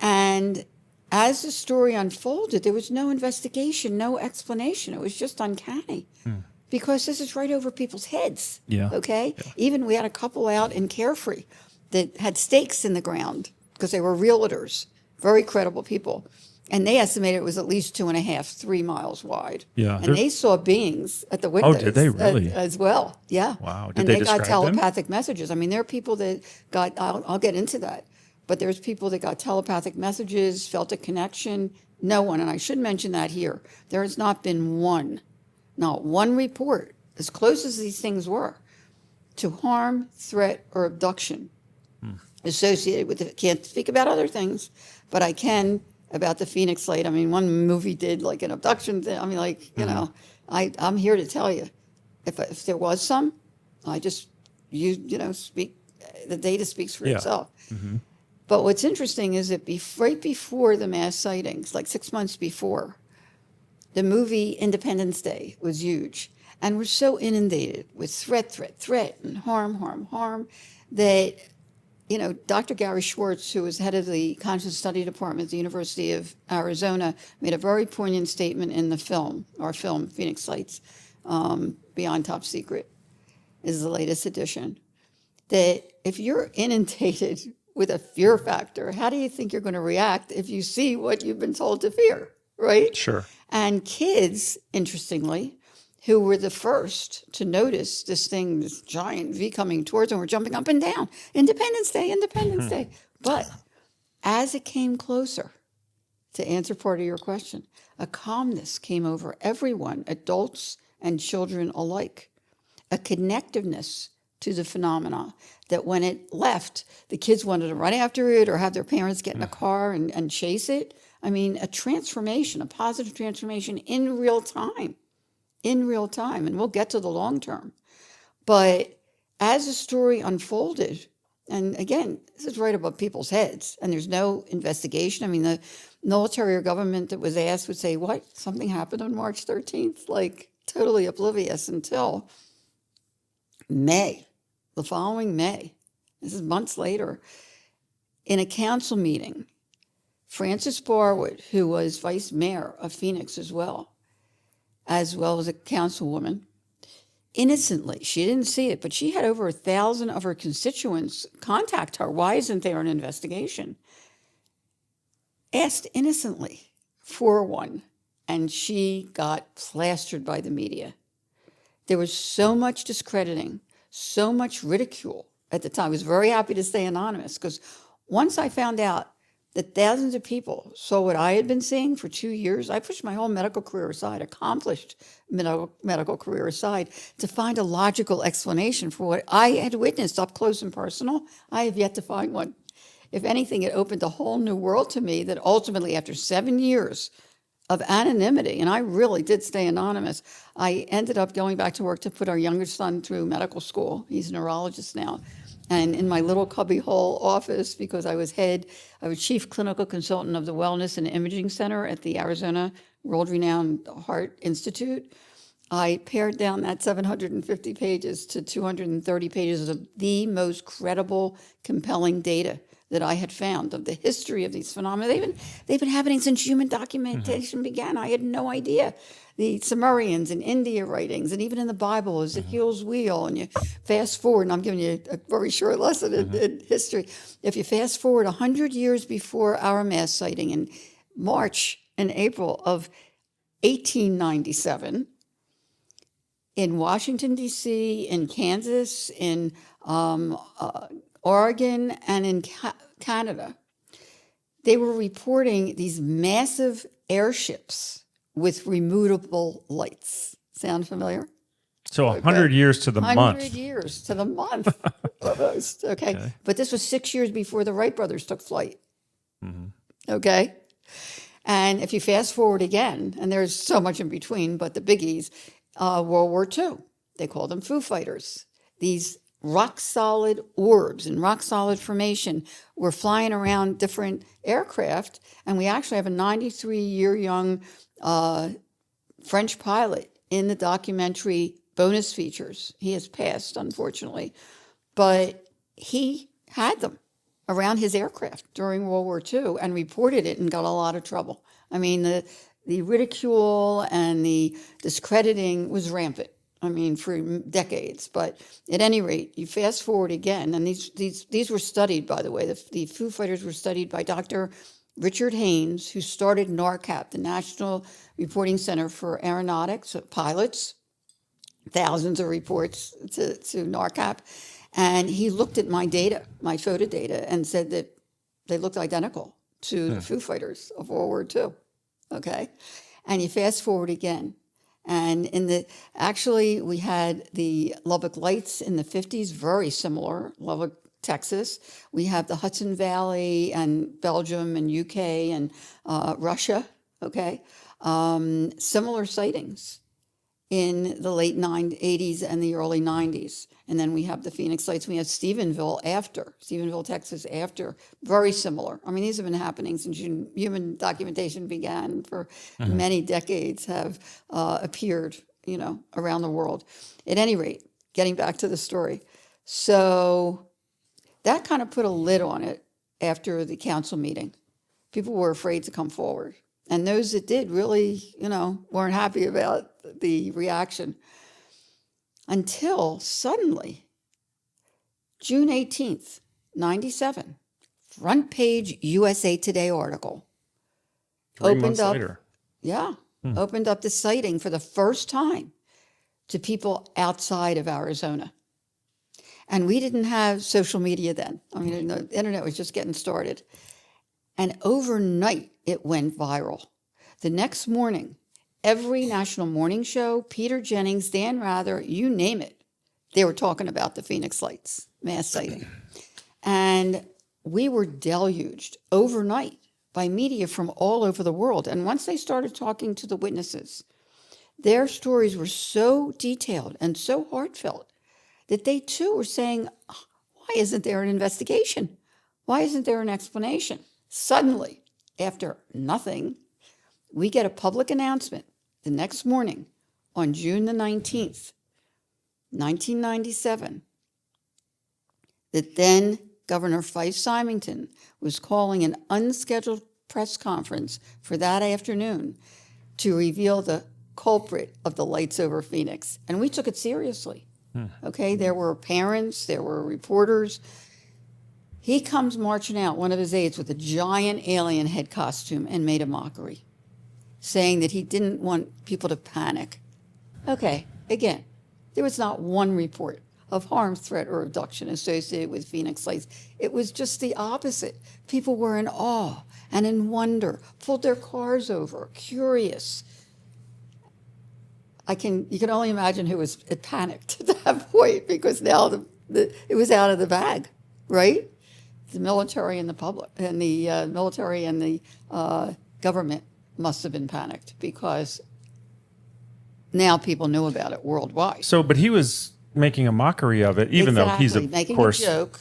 And as the story unfolded, there was no investigation, no explanation. It was just uncanny. Because this is right over people's heads, okay? Yeah. Even we had a couple out in Carefree that had stakes in the ground because they were realtors, very credible people. And they estimated it was at least 2.5, 3 miles wide. Yeah, and they saw beings at the windows. Oh, did they really? As well, yeah. Wow. Did and they got telepathic them? Messages. I mean, there are people that got, I'll get into that, but there's people that got telepathic messages, felt a connection. No one, and I should mention that here, there has not been not one report, as close as these things were, to harm, threat, or abduction associated with it. Can't speak about other things, but I can about the Phoenix Light. I mean, one movie did like an abduction thing. I mean, like, you know, I'm here to tell you, if there was some, I just, speak, the data speaks for itself. But what's interesting is that right before the mass sightings, like 6 months before, the movie Independence Day was huge. And we're so inundated with threat, and harm, that, Dr. Gary Schwartz, who was head of the Conscious Study Department at the University of Arizona, made a very poignant statement in our film, Phoenix Lights, Beyond Top Secret, is the latest edition, that if you're inundated with a fear factor, how do you think you're going to react if you see what you've been told to fear, right? Sure. And kids, interestingly, who were the first to notice this thing, this giant V coming towards them, were jumping up and down. Independence Day. But as it came closer, to answer part of your question, a calmness came over everyone, adults and children alike, a connectedness to the phenomena that when it left, the kids wanted to run after it or have their parents get in a car and chase it. I mean, a transformation, a positive transformation in real time. And we'll get to the long term. But as the story unfolded, and again, this is right above people's heads, and there's no investigation. I mean, the military or government that was asked would say, what? Something happened on March 13th? Like, totally oblivious until May, the following May. This is months later. In a council meeting, Frances Barwood, who was vice mayor of Phoenix as well as a councilwoman, innocently, she didn't see it, but she had over 1,000 of her constituents contact her. Why isn't there an investigation? Asked innocently for one, and she got plastered by the media. There was so much discrediting, so much ridicule at the time. I was very happy to stay anonymous because once I found out that thousands of people saw what I had been seeing for 2 years, I pushed my whole medical career aside, accomplished medical career aside, to find a logical explanation for what I had witnessed up close and personal. I have yet to find one. If anything, it opened a whole new world to me that ultimately, after 7 years of anonymity, and I really did stay anonymous, I ended up going back to work to put our youngest son through medical school. He's a neurologist now. And in my little cubbyhole office, because I was chief clinical consultant of the Wellness and Imaging Center at the Arizona World-Renowned Heart Institute, I pared down that 750 pages to 230 pages of the most credible, compelling data that I had found of the history of these phenomena. They've been happening since human documentation began. I had no idea. The Sumerians and India writings, and even in the Bible, Ezekiel's wheel, and you fast forward, and I'm giving you a very short lesson in history. If you fast forward 100 years before our mass sighting in March and April of 1897, in Washington, D.C., in Kansas, in Oregon, and in Canada, they were reporting these massive airships with removable lights. Sound familiar? So 100 years to the 100 month. years to the month, almost. Okay. But this was 6 years before the Wright brothers took flight. Okay. And if you fast forward again, and there's so much in between, but the biggies, World War II, they call them Foo Fighters. These rock solid orbs and rock solid formation were flying around different aircraft. And we actually have a 93-year young French pilot in the documentary bonus features. He has passed, unfortunately, but he had them around his aircraft during World War II and reported it and got a lot of trouble. I mean, the ridicule and the discrediting was rampant. I mean, for decades. But at any rate, you fast forward again, and these were studied, by the way. The Foo Fighters were studied by Dr. Richard Haynes, who started NARCAP, the National Reporting Center for Aeronautics, pilots, thousands of reports to NARCAP. And he looked at my data, my photo data, and said that they looked identical to the Foo Fighters of World War II. Okay? And you fast forward again. And actually, we had the Lubbock Lights in the 50s, very similar, Lubbock, Texas. We have the Hudson Valley and Belgium and UK and Russia, okay? Similar sightings in the late 80s and the early 90s. And then we have the Phoenix Lights. We have Stephenville, Texas after, very similar. I mean, these have been happening since human documentation began for many decades, have appeared, around the world. At any rate, getting back to the story. So that kind of put a lid on it after the council meeting. People were afraid to come forward. And those that did really, weren't happy about the reaction. Until suddenly, June 18th, 97, front page USA Today article. 3 months later. Yeah, opened up the sighting for the first time to people outside of Arizona. And we didn't have social media then. I mean, the internet was just getting started. And overnight, it went viral. The next morning, every national morning show, Peter Jennings, Dan Rather, you name it, they were talking about the Phoenix Lights mass sighting. And we were deluged overnight by media from all over the world. And once they started talking to the witnesses, their stories were so detailed and so heartfelt that they too were saying, why isn't there an investigation? Why isn't there an explanation? Suddenly, after nothing, we get a public announcement the next morning on June the 19th, 1997, that then Governor Fife Symington was calling an unscheduled press conference for that afternoon to reveal the culprit of the lights over Phoenix. And we took it seriously. Okay, there were parents, there were reporters. He comes marching out, one of his aides, with a giant alien head costume and made a mockery, saying that he didn't want people to panic. Okay, again, there was not one report of harm, threat, or abduction associated with Phoenix Lights. It was just the opposite. People were in awe and in wonder, pulled their cars over, curious. You can only imagine who was panicked at that point, because now it was out of the bag, right? The military and the public, and the military and the government must have been panicked, because now people knew about it worldwide. So, but he was making a mockery of it, even though he's, of making course, a joke.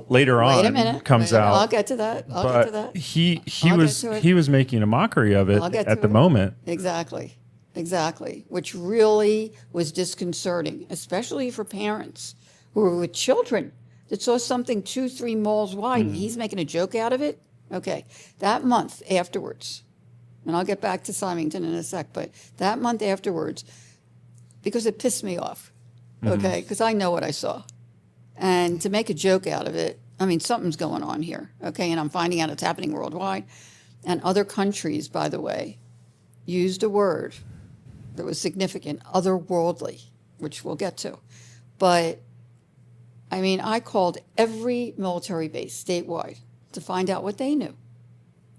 Later on, Wait a minute, comes out. I'll get to that. I'll get to that. He was making a mockery of it at the moment. Exactly. Exactly, which really was disconcerting, especially for parents who were with children that saw something 2, 3 miles wide and he's making a joke out of it. Okay, that month afterwards, and I'll get back to Symington in a sec, but that month afterwards, because it pissed me off, okay, because I know what I saw. And to make a joke out of it, I mean, something's going on here, okay, and I'm finding out it's happening worldwide. And other countries, by the way, used a word that was significant, otherworldly, which we'll get to. But, I mean, I called every military base statewide to find out what they knew.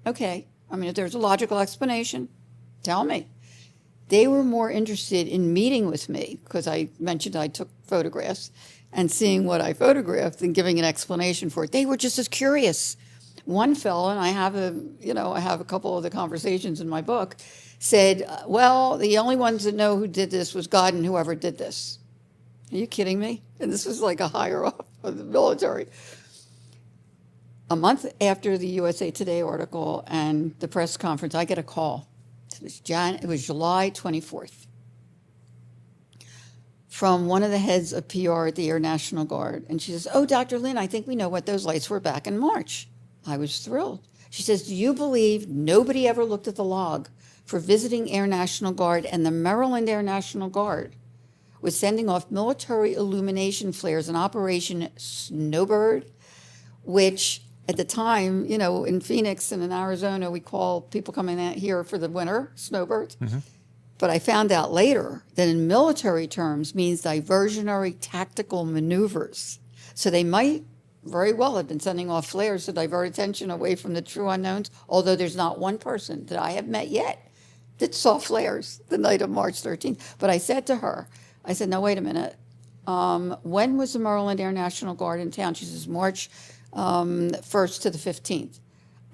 Okay, I mean, if there's a logical explanation, tell me. They were more interested in meeting with me, because I mentioned I took photographs, and seeing what I photographed than giving an explanation for it. They were just as curious. One fellow, and I have a couple of the conversations in my book, said, well, the only ones that know who did this was God and whoever did this. Are you kidding me? And this was like a higher up of the military. A month after the USA Today article and the press conference, I get a call. It was July 24th from one of the heads of PR at the Air National Guard. And she says, oh, Dr. Lynne, I think we know what those lights were back in March. I was thrilled. She says, do you believe nobody ever looked at the log for visiting Air National Guard, and the Maryland Air National Guard was sending off military illumination flares in Operation Snowbird, which at the time, you know, in Phoenix and in Arizona, we call people coming out here for the winter snowbirds. Mm-hmm. But I found out later that in military terms means diversionary tactical maneuvers. So they might very well have been sending off flares to divert attention away from the true unknowns, although there's not one person that I have met yet that saw flares the night of March 13th. But I said to her, I said, no, wait a minute. When was the Maryland Air National Guard in town? She says, March 1st to the 15th.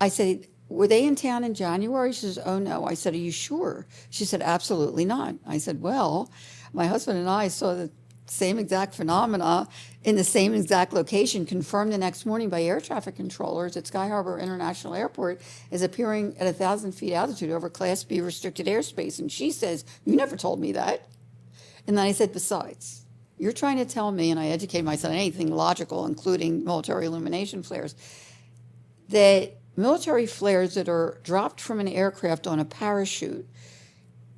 I said, were they in town in January? She says, oh, no. I said, are you sure? She said, absolutely not. I said, well, my husband and I saw the same exact phenomena in the same exact location, confirmed the next morning by air traffic controllers at Sky Harbor International Airport, as appearing at 1,000 feet altitude over Class B restricted airspace. And she says, you never told me that. And then I said, besides, you're trying to tell me, and I educate myself on anything logical, including military illumination flares, that military flares that are dropped from an aircraft on a parachute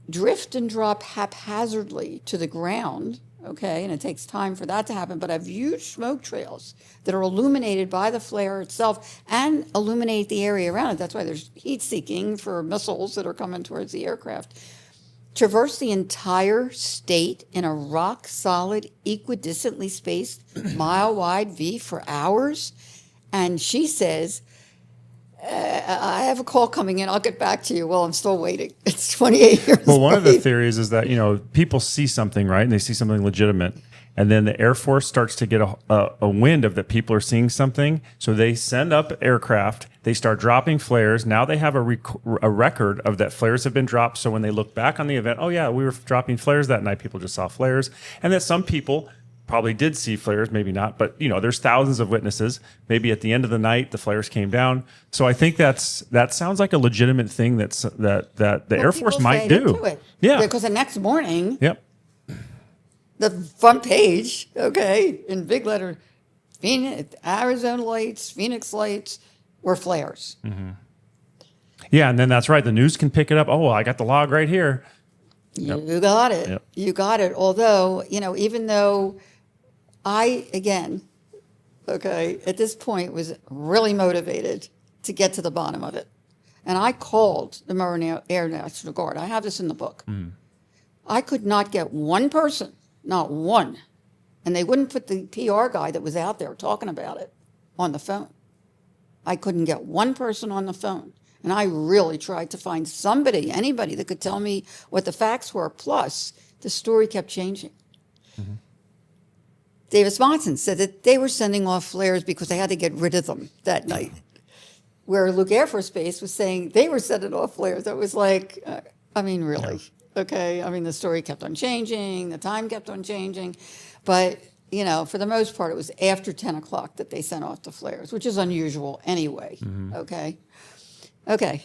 drift and drop haphazardly to the ground, okay, and it takes time for that to happen, but have huge smoke trails that are illuminated by the flare itself and illuminate the area around it. That's why there's heat seeking for missiles that are coming towards the aircraft. Traverse the entire state in a rock-solid, equidistantly spaced, mile-wide V for hours. And she says, I have a call coming in. I'll get back to you. Well, I'm still waiting. It's 28 years Well, one of the late. theories is that, you know, people see something, right? And they see something legitimate. And then the Air Force starts to get a wind of that people are seeing something. So they send up aircraft. They start dropping flares. Now they have a record of that flares have been dropped. So when they look back on the event, oh, yeah, we were dropping flares that night. People just saw flares. And that some people probably did see flares, maybe not. But, you know, there's thousands of witnesses. Maybe at the end of the night, the flares came down. So I think that sounds like a legitimate thing that the Air Force might do. Yeah. Because the next morning, Yep. the front page, okay, in big letter, Phoenix, Arizona lights, Phoenix lights, were flares. Mm-hmm. Yeah, and then that's right. The news can pick it up. Oh, well, I got the log right here. You got it. Yep. You got it. Although, you know, even though I, again, okay, at this point was really motivated to get to the bottom of it. And I called the Maryland Air National Guard. I have this in the book. Mm. I could not get one person, not one, and they wouldn't put the PR guy that was out there talking about it on the phone. I couldn't get one person on the phone. And I really tried to find somebody, anybody that could tell me what the facts were. Plus, the story kept changing. Mm-hmm. David Swanson said that they were sending off flares because they had to get rid of them that night. Where Luke Air Force Base was saying they were sending off flares. It was like, I mean, really? Yeah. Okay. I mean, the story kept on changing. The time kept on changing. But, you know, for the most part, it was after 10 o'clock that they sent off the flares, which is unusual anyway. Mm-hmm. Okay. Okay,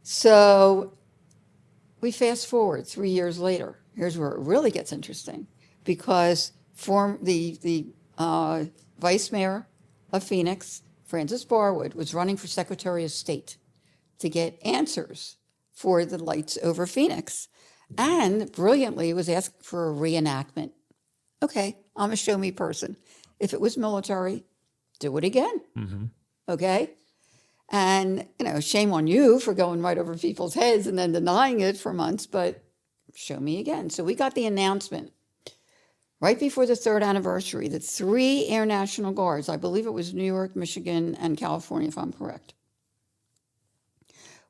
so we fast forward 3 years later. Here's where it really gets interesting, because the vice mayor of Phoenix, Francis Barwood, was running for Secretary of State to get answers for the lights over Phoenix, and brilliantly was asked for a reenactment. Okay, I'm a show me person. If it was military, do it again. Okay? And, shame on you for going right over people's heads and then denying it for months, but show me again. So we got the announcement right before the 3rd anniversary that 3 Air National Guards, I believe it was New York, Michigan, and California, if I'm correct,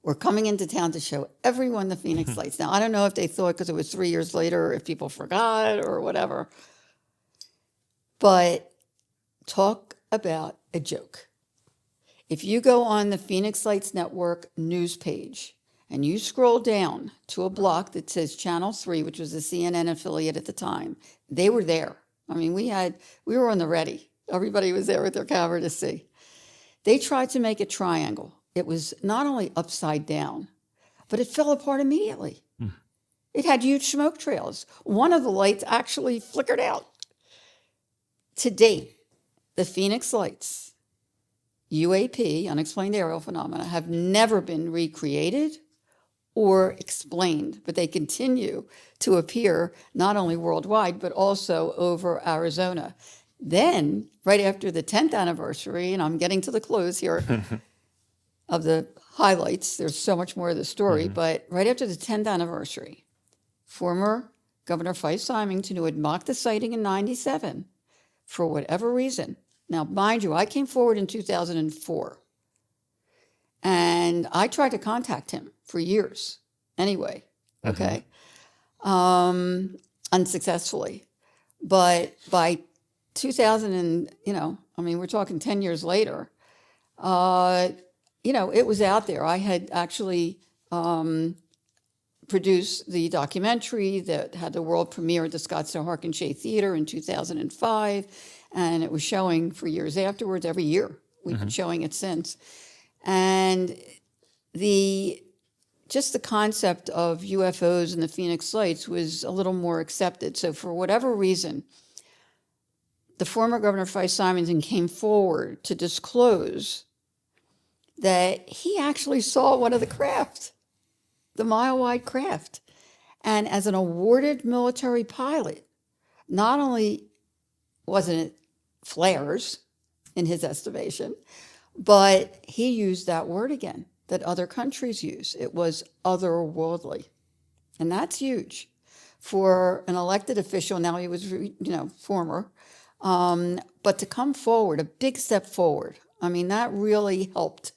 were coming into town to show everyone the Phoenix lights. Now, I don't know if they thought because it was 3 years later, or if people forgot or whatever, but talk about a joke. If you go on the Phoenix Lights Network news page and you scroll down to a block that says Channel 3, which was a CNN affiliate at the time, they were there. I mean, we were on the ready. Everybody was there with their camera to see. They tried to make a triangle. It was not only upside down, but it fell apart immediately. It had huge smoke trails. One of the lights actually flickered out. To date, the Phoenix Lights, UAP, unexplained aerial phenomena, have never been recreated or explained, but they continue to appear not only worldwide, but also over Arizona. Then, right after the 10th anniversary, and I'm getting to the close here of the highlights, there's so much more of the story, but right after the 10th anniversary, former Governor Fife Symington, who had mocked the sighting in 97, for whatever reason. Now, mind you, I came forward in 2004, and I tried to contact him for years anyway, okay, unsuccessfully. But by 2000 and, we're talking 10 years later, it was out there. I had actually produced the documentary that had the world premiere at the Scottsdale Harkin Shea Theater in 2005, and it was showing for years afterwards. Every year we've been showing it since. And just the concept of UFOs and the Phoenix Lights was a little more accepted. So for whatever reason, the former Governor Fife Symington came forward to disclose that he actually saw one of the craft, the mile-wide craft. And as an awarded military pilot, not only wasn't it flares in his estimation, but he used that word again that other countries use. It was otherworldly. And that's huge for an elected official. Now he was, former, but to come forward, a big step forward. I mean, that really helped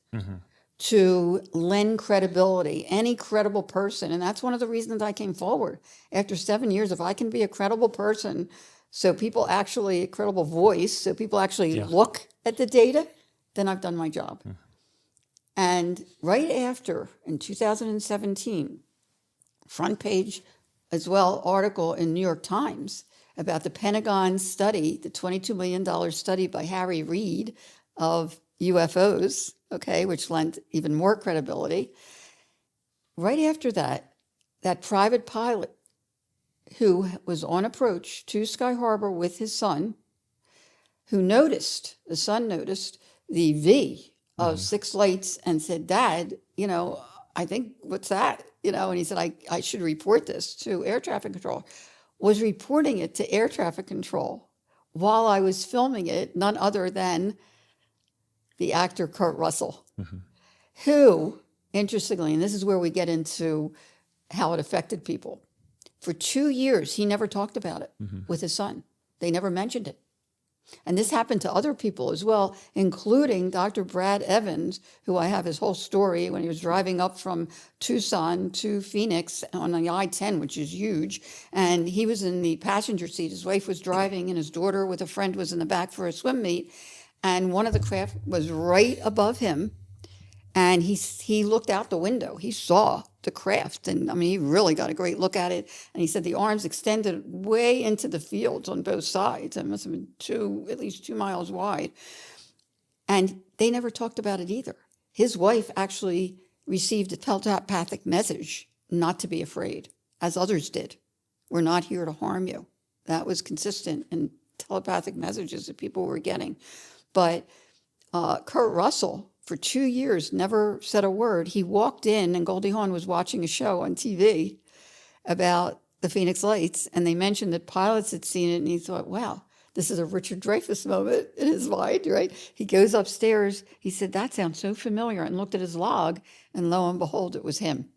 to lend credibility, any credible person. And that's one of the reasons I came forward. After 7 years, if I can be a credible person, so people actually, a credible voice, so people actually look at the data, then I've done my job. And right after, in 2017, front page as well, article in New York Times about the Pentagon study, the $22 million study by Harry Reid of UFOs, which lent even more credibility. Right after that, that private pilot who was on approach to Sky Harbor with his son, the son noticed the V of 6 lights and said, "Dad, I think, what's that?" And he said, I should report this to air traffic control. Was reporting it to air traffic control while I was filming it, none other than the actor Kurt Russell, who, interestingly, and this is where we get into how it affected people, for 2 years, he never talked about it with his son. They never mentioned it. And this happened to other people as well, including Dr. Brad Evans, who I have his whole story when he was driving up from Tucson to Phoenix on the I-10, which is huge. And he was in the passenger seat. His wife was driving, and his daughter with a friend was in the back for a swim meet. And one of the craft was right above him. And he looked out the window. He saw the craft. And he really got a great look at it. And he said the arms extended way into the fields on both sides. It must have been at least 2 miles wide. And they never talked about it either. His wife actually received a telepathic message not to be afraid, as others did. We're not here to harm you. That was consistent in telepathic messages that people were getting. But Kurt Russell, for 2 years, never said a word. He walked in, and Goldie Hawn was watching a show on TV about the Phoenix Lights, and they mentioned that pilots had seen it, and he thought, wow, this is a Richard Dreyfuss moment in his mind, right? He goes upstairs. He said, that sounds so familiar, and looked at his log, and lo and behold, it was him.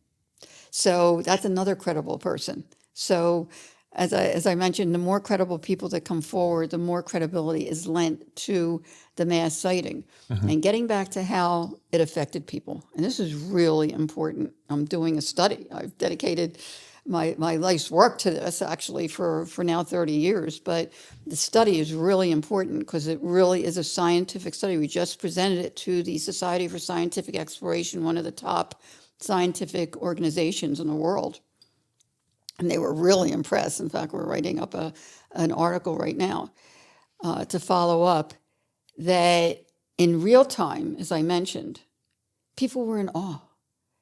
So that's another credible person. So as I mentioned, the more credible people that come forward, the more credibility is lent to the mass sighting. And getting back to how it affected people, and this is really important. I'm doing a study. I've dedicated my life's work to this, actually, for now 30 years. But the study is really important because it really is a scientific study. We just presented it to the Society for Scientific Exploration, one of the top scientific organizations in the world. And they were really impressed. In fact, we're writing up an article right now to follow up that in real time, as I mentioned, people were in awe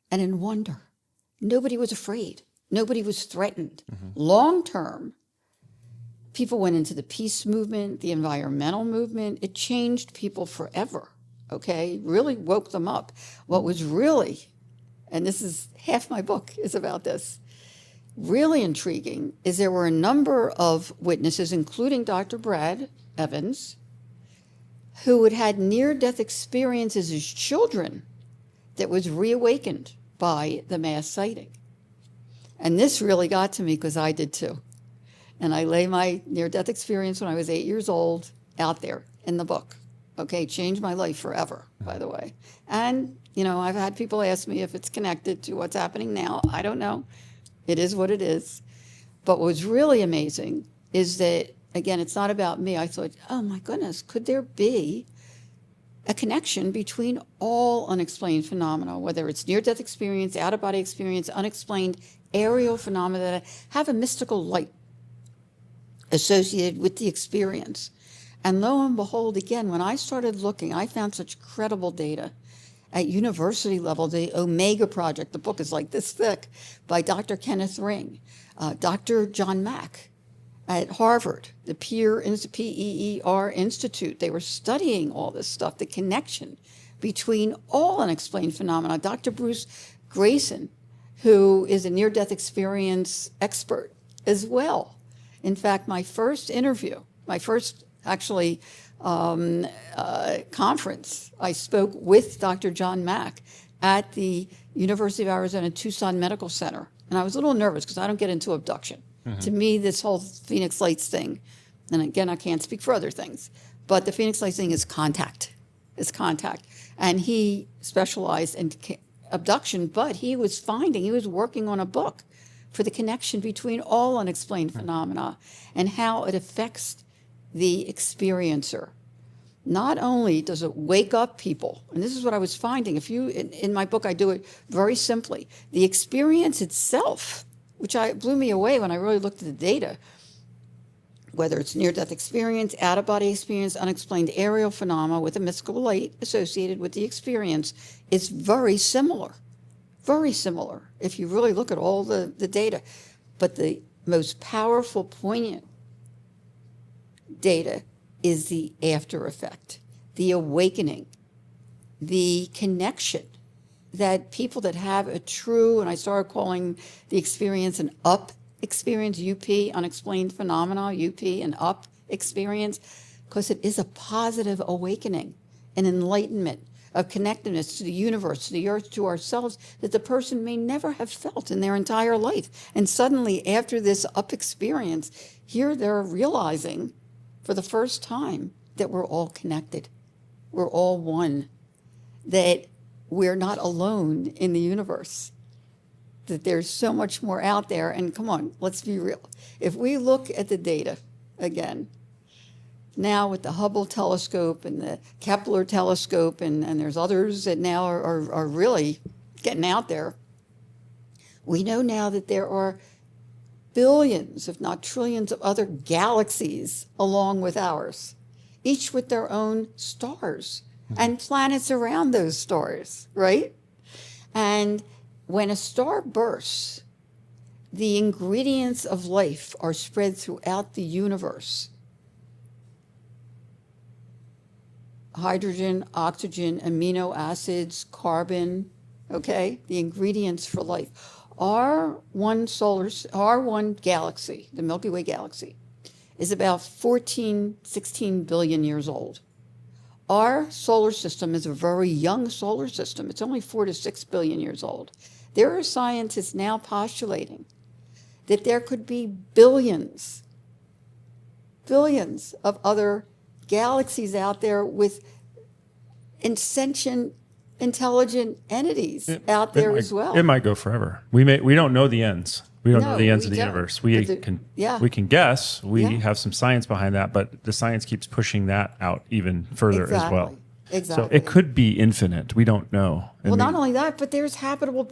and in wonder. Nobody was afraid. Nobody was threatened. Long term, people went into the peace movement, the environmental movement. It changed people forever, okay? Really woke them up. What was really, and this is half my book is about this, really intriguing is there were a number of witnesses, including Dr. Brad Evans, who had had near-death experiences as children that was reawakened by the mass sighting. And this really got to me because I did too. And I lay my near-death experience when I was 8 years old out there in the book. Okay, changed my life forever, by the way. And, you know, I've had people ask me if it's connected to what's happening now. I don't know. It is what it is. But what was really amazing is that, again, it's not about me. I thought, oh my goodness, could there be a connection between all unexplained phenomena, whether it's near-death experience, out-of-body experience, unexplained aerial phenomena that have a mystical light associated with the experience. And lo and behold, again, when I started looking, I found such credible data at university level. The Omega Project, the book is like this thick, by Dr. Kenneth Ring, Dr. John Mack at Harvard, the PEER Institute. They were studying all this stuff, the connection between all unexplained phenomena. Dr. Bruce Grayson, who is a near-death experience expert as well. In fact, my first interview, my first actually conference, I spoke with Dr. John Mack at the University of Arizona Tucson Medical Center. And I was a little nervous because I don't get into abduction. To me, this whole Phoenix Lights thing, and again, I can't speak for other things, but the Phoenix Lights thing is contact. It's contact. And he specialized in abduction, but he was working on a book for the connection between all unexplained phenomena and how it affects the experiencer. Not only does it wake up people, and this is what I was finding, in my book I do it very simply, the experience itself, which blew me away when I really looked at the data, whether it's near-death experience, out-of-body experience, unexplained aerial phenomena with a mystical light associated with the experience, is very similar if you really look at all the data. But the most powerful, poignant data is the after effect, the awakening, the connection that people that have a true, and I started calling the experience an up experience, UP, unexplained phenomena, UP, an up experience, because it is a positive awakening, an enlightenment of connectedness to the universe, to the earth, to ourselves, that the person may never have felt in their entire life. And suddenly, after this up experience, here they're realizing for the first time that we're all connected. We're all one, that we're not alone in the universe, that there's so much more out there. And come on, let's be real. If we look at the data again, now with the Hubble telescope and the Kepler telescope, and there's others that now are really getting out there, we know now that there are billions, if not trillions, of other galaxies along with ours, each with their own stars and planets around those stars, right? And when a star bursts, the ingredients of life are spread throughout the universe. Hydrogen, oxygen, amino acids, carbon, okay? The ingredients for life. Our one galaxy, the Milky Way galaxy, is about 16 billion years old. Our solar system is a very young solar system. It's only 4 to 6 billion years old. There are scientists now postulating that there could be billions of other galaxies out there with sentient, intelligent entities out there as well. It might go forever. We don't know the ends. We don't know the ends of the universe. We can guess. We have some science behind that, but the science keeps pushing that out even further as well. Exactly. So it could be infinite. We don't know. Well, not only that, but there's habitable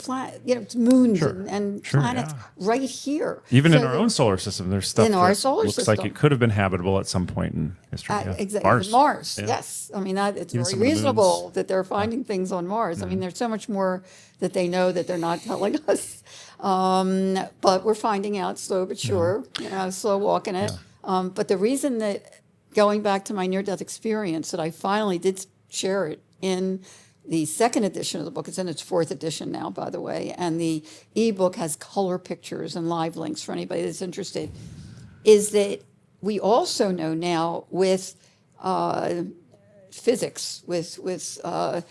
moons and planets right here. Even in our own solar system, there's stuff in our solar looks system. like it could have been habitable at some point in history. Exactly. Mars. Yes. I mean, it's very reasonable that they're finding things on Mars. I mean, there's so much more that they know that they're not telling us. But we're finding out slow but sure, slow walking it. But the reason that, going back to my near-death experience, that I finally did share it in the second edition of the book. It's in its fourth edition now, by the way. And the ebook has color pictures and live links for anybody that's interested. Is that we also know now with physics, that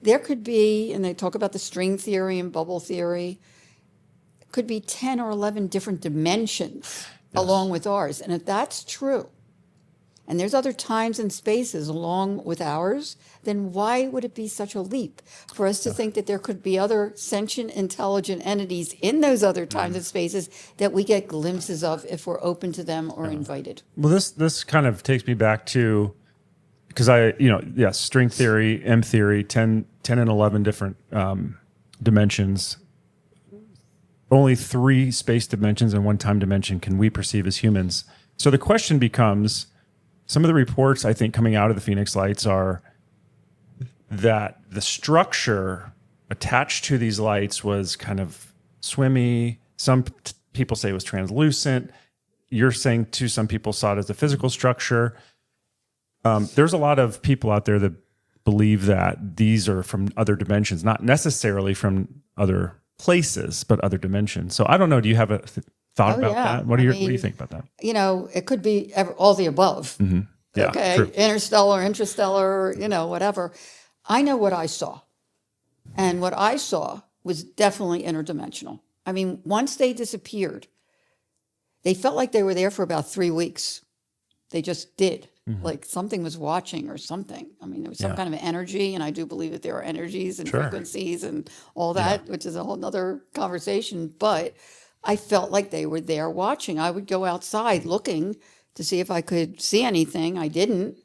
there could be, and they talk about the string theory and bubble theory, could be 10 or 11 different dimensions along with ours. And if that's true, and there's other times and spaces along with ours, then why would it be such a leap for us to think that there could be other sentient, intelligent entities in those other times and spaces that we get glimpses of if we're open to them or invited? Well, this kind of takes me back to, because string theory, M theory, 10 and 11 different dimensions. Only 3 space dimensions and 1 time dimension can we perceive as humans. So the question becomes, some of the reports I think coming out of the Phoenix Lights are that the structure attached to these lights was kind of swimmy. Some people say it was translucent. You're saying too, some people saw it as a physical structure. There's a lot of people out there that believe that these are from other dimensions, not necessarily from other places, but other dimensions. So I don't know. Do you have a thought about that? What do you think about that? It could be all the above. Mm-hmm. Yeah, okay, true. Interstellar, whatever. I know what I saw. And what I saw was definitely interdimensional. I mean, once they disappeared, they felt like they were there for about 3 weeks. They just did. Mm-hmm. Like something was watching or something. I mean, there was some kind of energy, and I do believe that there are energies and frequencies and all that, which is a whole nother conversation. But I felt like they were there watching. I would go outside looking to see if I could see anything. I didn't.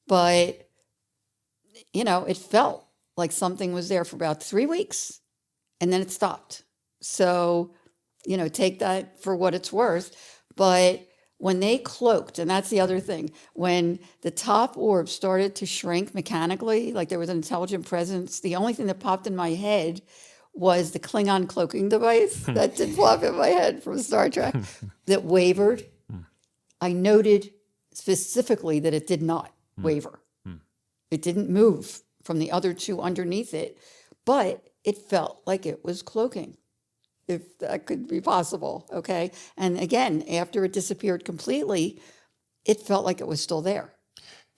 But, it felt like something was there for about 3 weeks, and then it stopped. So, take that for what it's worth. But when they cloaked, and that's the other thing, when the top orb started to shrink mechanically, like there was an intelligent presence, the only thing that popped in my head was the Klingon cloaking device that did pop in my head from Star Trek that wavered. I noted specifically that it did not waver. It didn't move from the other 2 underneath it, but it felt like it was cloaking, if that could be possible, okay? And again, after it disappeared completely, it felt like it was still there.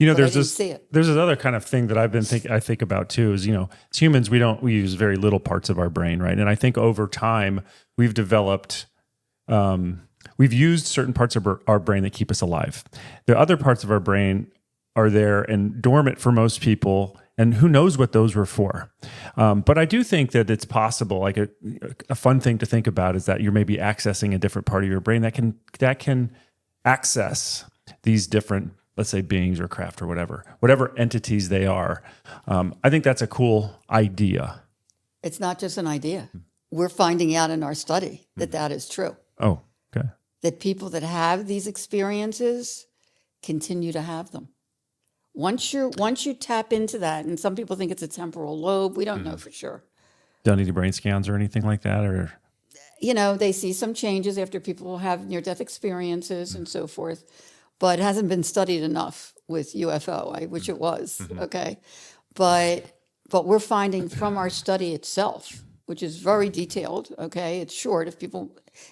There's this other kind of thing that I think about too is, as humans, we use very little parts of our brain, right? And I think over time we've developed, we've used certain parts of our brain that keep us alive. The other parts of our brain are there and dormant for most people, and who knows what those were for. But I do think that it's possible, like a fun thing to think about is that you're maybe accessing a different part of your brain that can access these different, let's say, beings or craft or whatever entities they are. I think that's a cool idea. It's not just an idea. We're finding out in our study that is true. Oh, okay. That people that have these experiences continue to have them. Once you tap into that, and some people think it's a temporal lobe, we don't know for sure. Don't need any brain scans or anything like that, or They see some changes after people have near-death experiences and so forth, but it hasn't been studied enough with UFO. I wish it was, okay? But we're finding from our study itself, which is very detailed, okay? It's short. If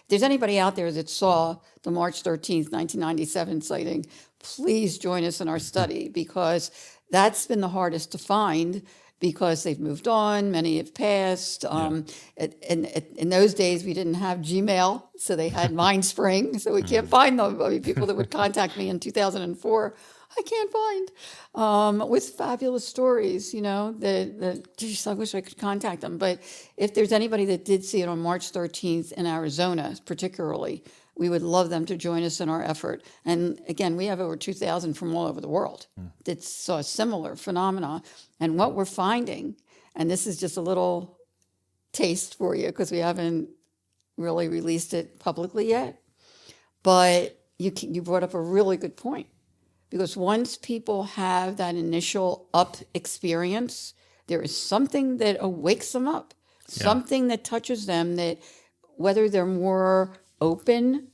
there's anybody out there that saw the March 13th, 1997 sighting, please join us in our study, because that's been the hardest to find, because they've moved on, many have passed. In those days, we didn't have Gmail, so they had MindSpring, so we can't find them. I mean, people that would contact me in 2004, I can't find, with fabulous stories, geez, I wish I could contact them. But if there's anybody that did see it on March 13th in Arizona, particularly, we would love them to join us in our effort. And again, we have over 2,000 from all over the world that saw a similar phenomena. And what we're finding, and this is just a little taste for you because we haven't really released it publicly yet, but you brought up a really good point. Because once people have that initial up experience, there is something that awakes them up, something that touches them, that whether they're more open,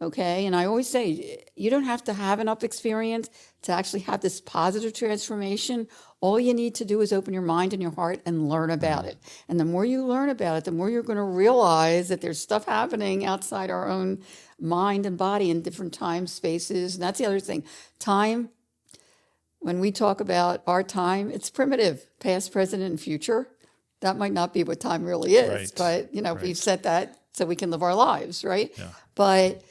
okay? And I always say, you don't have to have an up experience to actually have this positive transformation. All you need to do is open your mind and your heart and learn about it. And the more you learn about it, the more you're going to realize that there's stuff happening outside our own mind and body in different time spaces. And that's the other thing. Time, when we talk about our time, it's primitive, past, present, and future. That might not be what time really is, but we've set that so we can live our lives, right? Yeah. But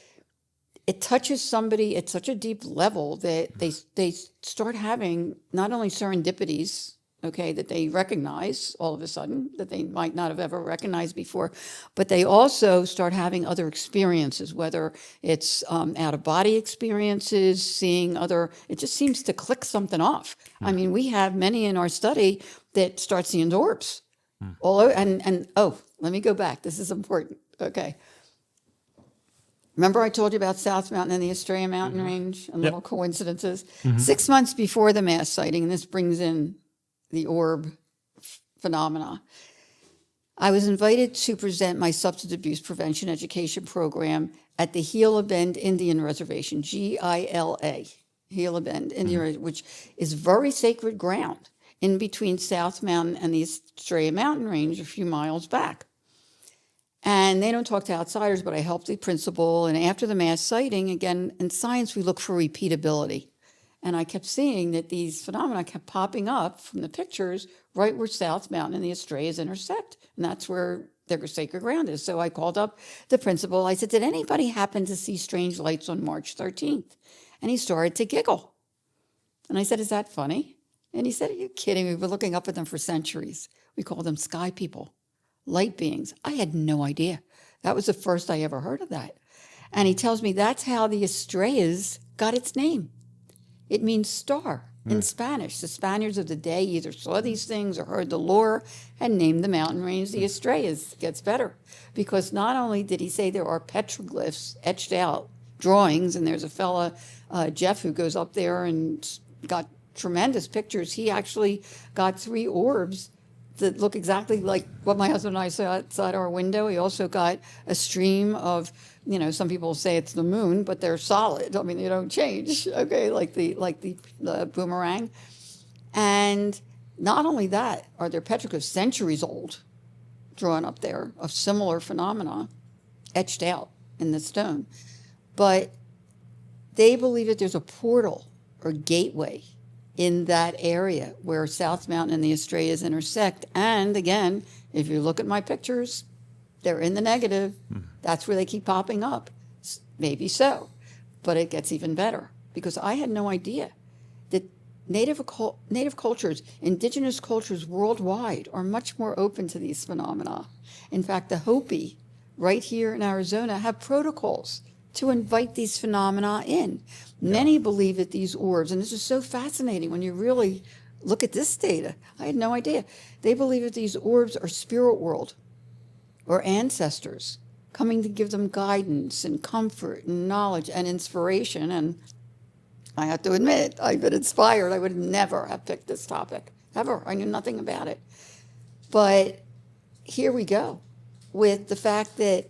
it touches somebody at such a deep level that they start having not only serendipities, okay, that they recognize all of a sudden that they might not have ever recognized before, but they also start having other experiences, whether it's out-of-body experiences, seeing other, it just seems to click something off. I mean, we have many in our study that start seeing orbs. Let me go back. This is important. Okay. Remember I told you about South Mountain and the Estrella Mountain Range and little coincidences? 6 months before the mass sighting, and this brings in the orb phenomena, I was invited to present my substance abuse prevention education program at the Gila Bend Indian Reservation, Gila, Gila Bend Indian Reservation, which is very sacred ground in between South Mountain and the Estrella Mountain Range a few miles back. And they don't talk to outsiders, but I helped the principal. And after the mass sighting, again, in science, we look for repeatability. And I kept seeing that these phenomena kept popping up from the pictures right where South Mountain and the Estrellas intersect. And that's where their sacred ground is. So I called up the principal. I said, did anybody happen to see strange lights on March 13th? And he started to giggle. And I said, is that funny? And he said, are you kidding? We've been looking up at them for centuries. We call them sky people, light beings. I had no idea. That was the first I ever heard of that. And he tells me that's how the Estrellas got its name. It means star in Spanish. The Spaniards of the day either saw these things or heard the lore and named the mountain range the Estrellas. It gets better. Because not only did he say there are petroglyphs etched out, drawings, and there's a fella, Jeff, who goes up there and got tremendous pictures. He actually got 3 orbs that look exactly like what my husband and I saw outside our window. He also got a stream of, some people say it's the moon, but they're solid. I mean, they don't change, okay, like the boomerang. And not only that, are there petroglyphs centuries old drawn up there of similar phenomena etched out in the stone. But they believe that there's a portal or gateway in that area where South Mountain and the Estrellas intersect. And again, if you look at my pictures, they're in the negative. That's where they keep popping up. Maybe so, but it gets even better because I had no idea that native cultures, indigenous cultures worldwide are much more open to these phenomena. In fact, the Hopi right here in Arizona have protocols to invite these phenomena in. Many believe that these orbs, and this is so fascinating when you really look at this data, I had no idea. They believe that these orbs are spirit world or ancestors coming to give them guidance and comfort and knowledge and inspiration. And I have to admit, I've been inspired. I would never have picked this topic, ever. I knew nothing about it. But here we go with the fact that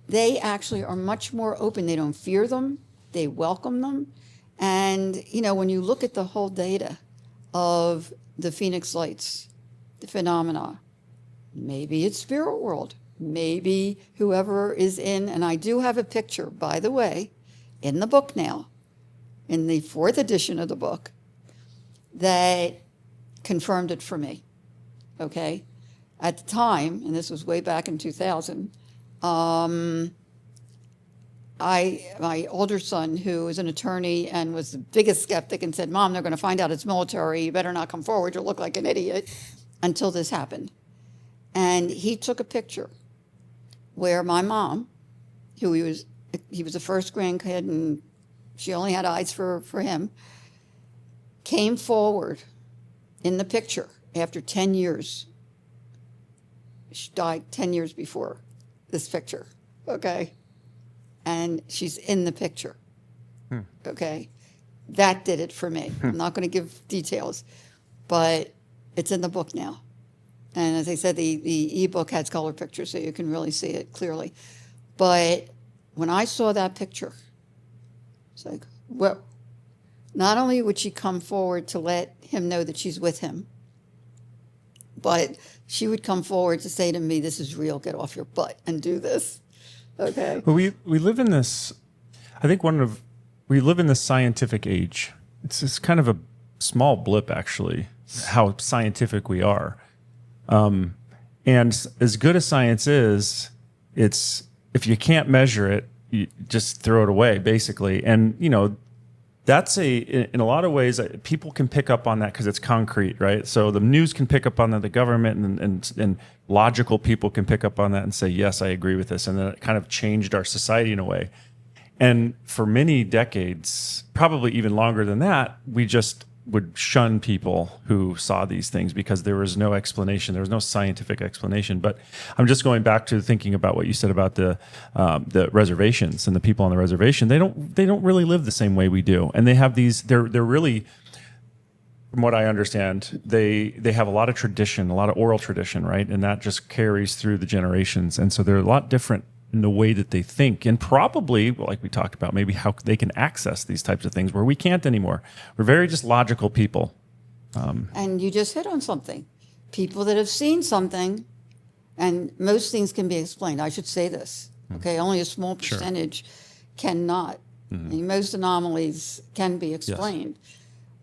they actually are much more open. They don't fear them. They welcome them. And, when you look at the whole data of the Phoenix Lights, the phenomena, maybe it's spirit world, maybe whoever is in, and I do have a picture, by the way, in the book now, in the 4th edition of the book, that confirmed it for me, okay? At the time, and this was way back in 2000, my older son, who was an attorney and was the biggest skeptic and said, Mom, they're going to find out it's military. You better not come forward. You'll look like an idiot, until this happened. And he took a picture where my mom, he was the first grandkid and she only had eyes for him, came forward in the picture after 10 years. She died 10 years before this picture, okay? And she's in the picture, okay? That did it for me. I'm not going to give details, but it's in the book now. And as I said, the ebook has color pictures, so you can really see it clearly. But when I saw that picture, it's like, well, not only would she come forward to let him know that she's with him, but she would come forward to say to me, this is real, get off your butt and do this. Okay. Well, we live in this, I think we live in this scientific age. It's kind of a small blip, actually, how scientific we are. And as good as science is, if you can't measure it, you just throw it away, basically. And, that's in a lot of ways, people can pick up on that because it's concrete, right? So the news can pick up on that, the government and logical people can pick up on that and say, yes, I agree with this. And then it kind of changed our society in a way. And for many decades, probably even longer than that, we just would shun people who saw these things because there was no explanation. There was no scientific explanation. But I'm just going back to thinking about what you said about the reservations and the people on the reservation. They don't really live the same way we do, and they have these. They're really, from what I understand, they have a lot of tradition, a lot of oral tradition, right, and that just carries through the generations. And so they're a lot different in the way that they think, and probably, like we talked about, maybe how they can access these types of things where we can't anymore. We're very just logical people. And you just hit on something. People that have seen something, and most things can be explained. I should say this, okay? Only a small percentage cannot. And most anomalies can be explained. Yes.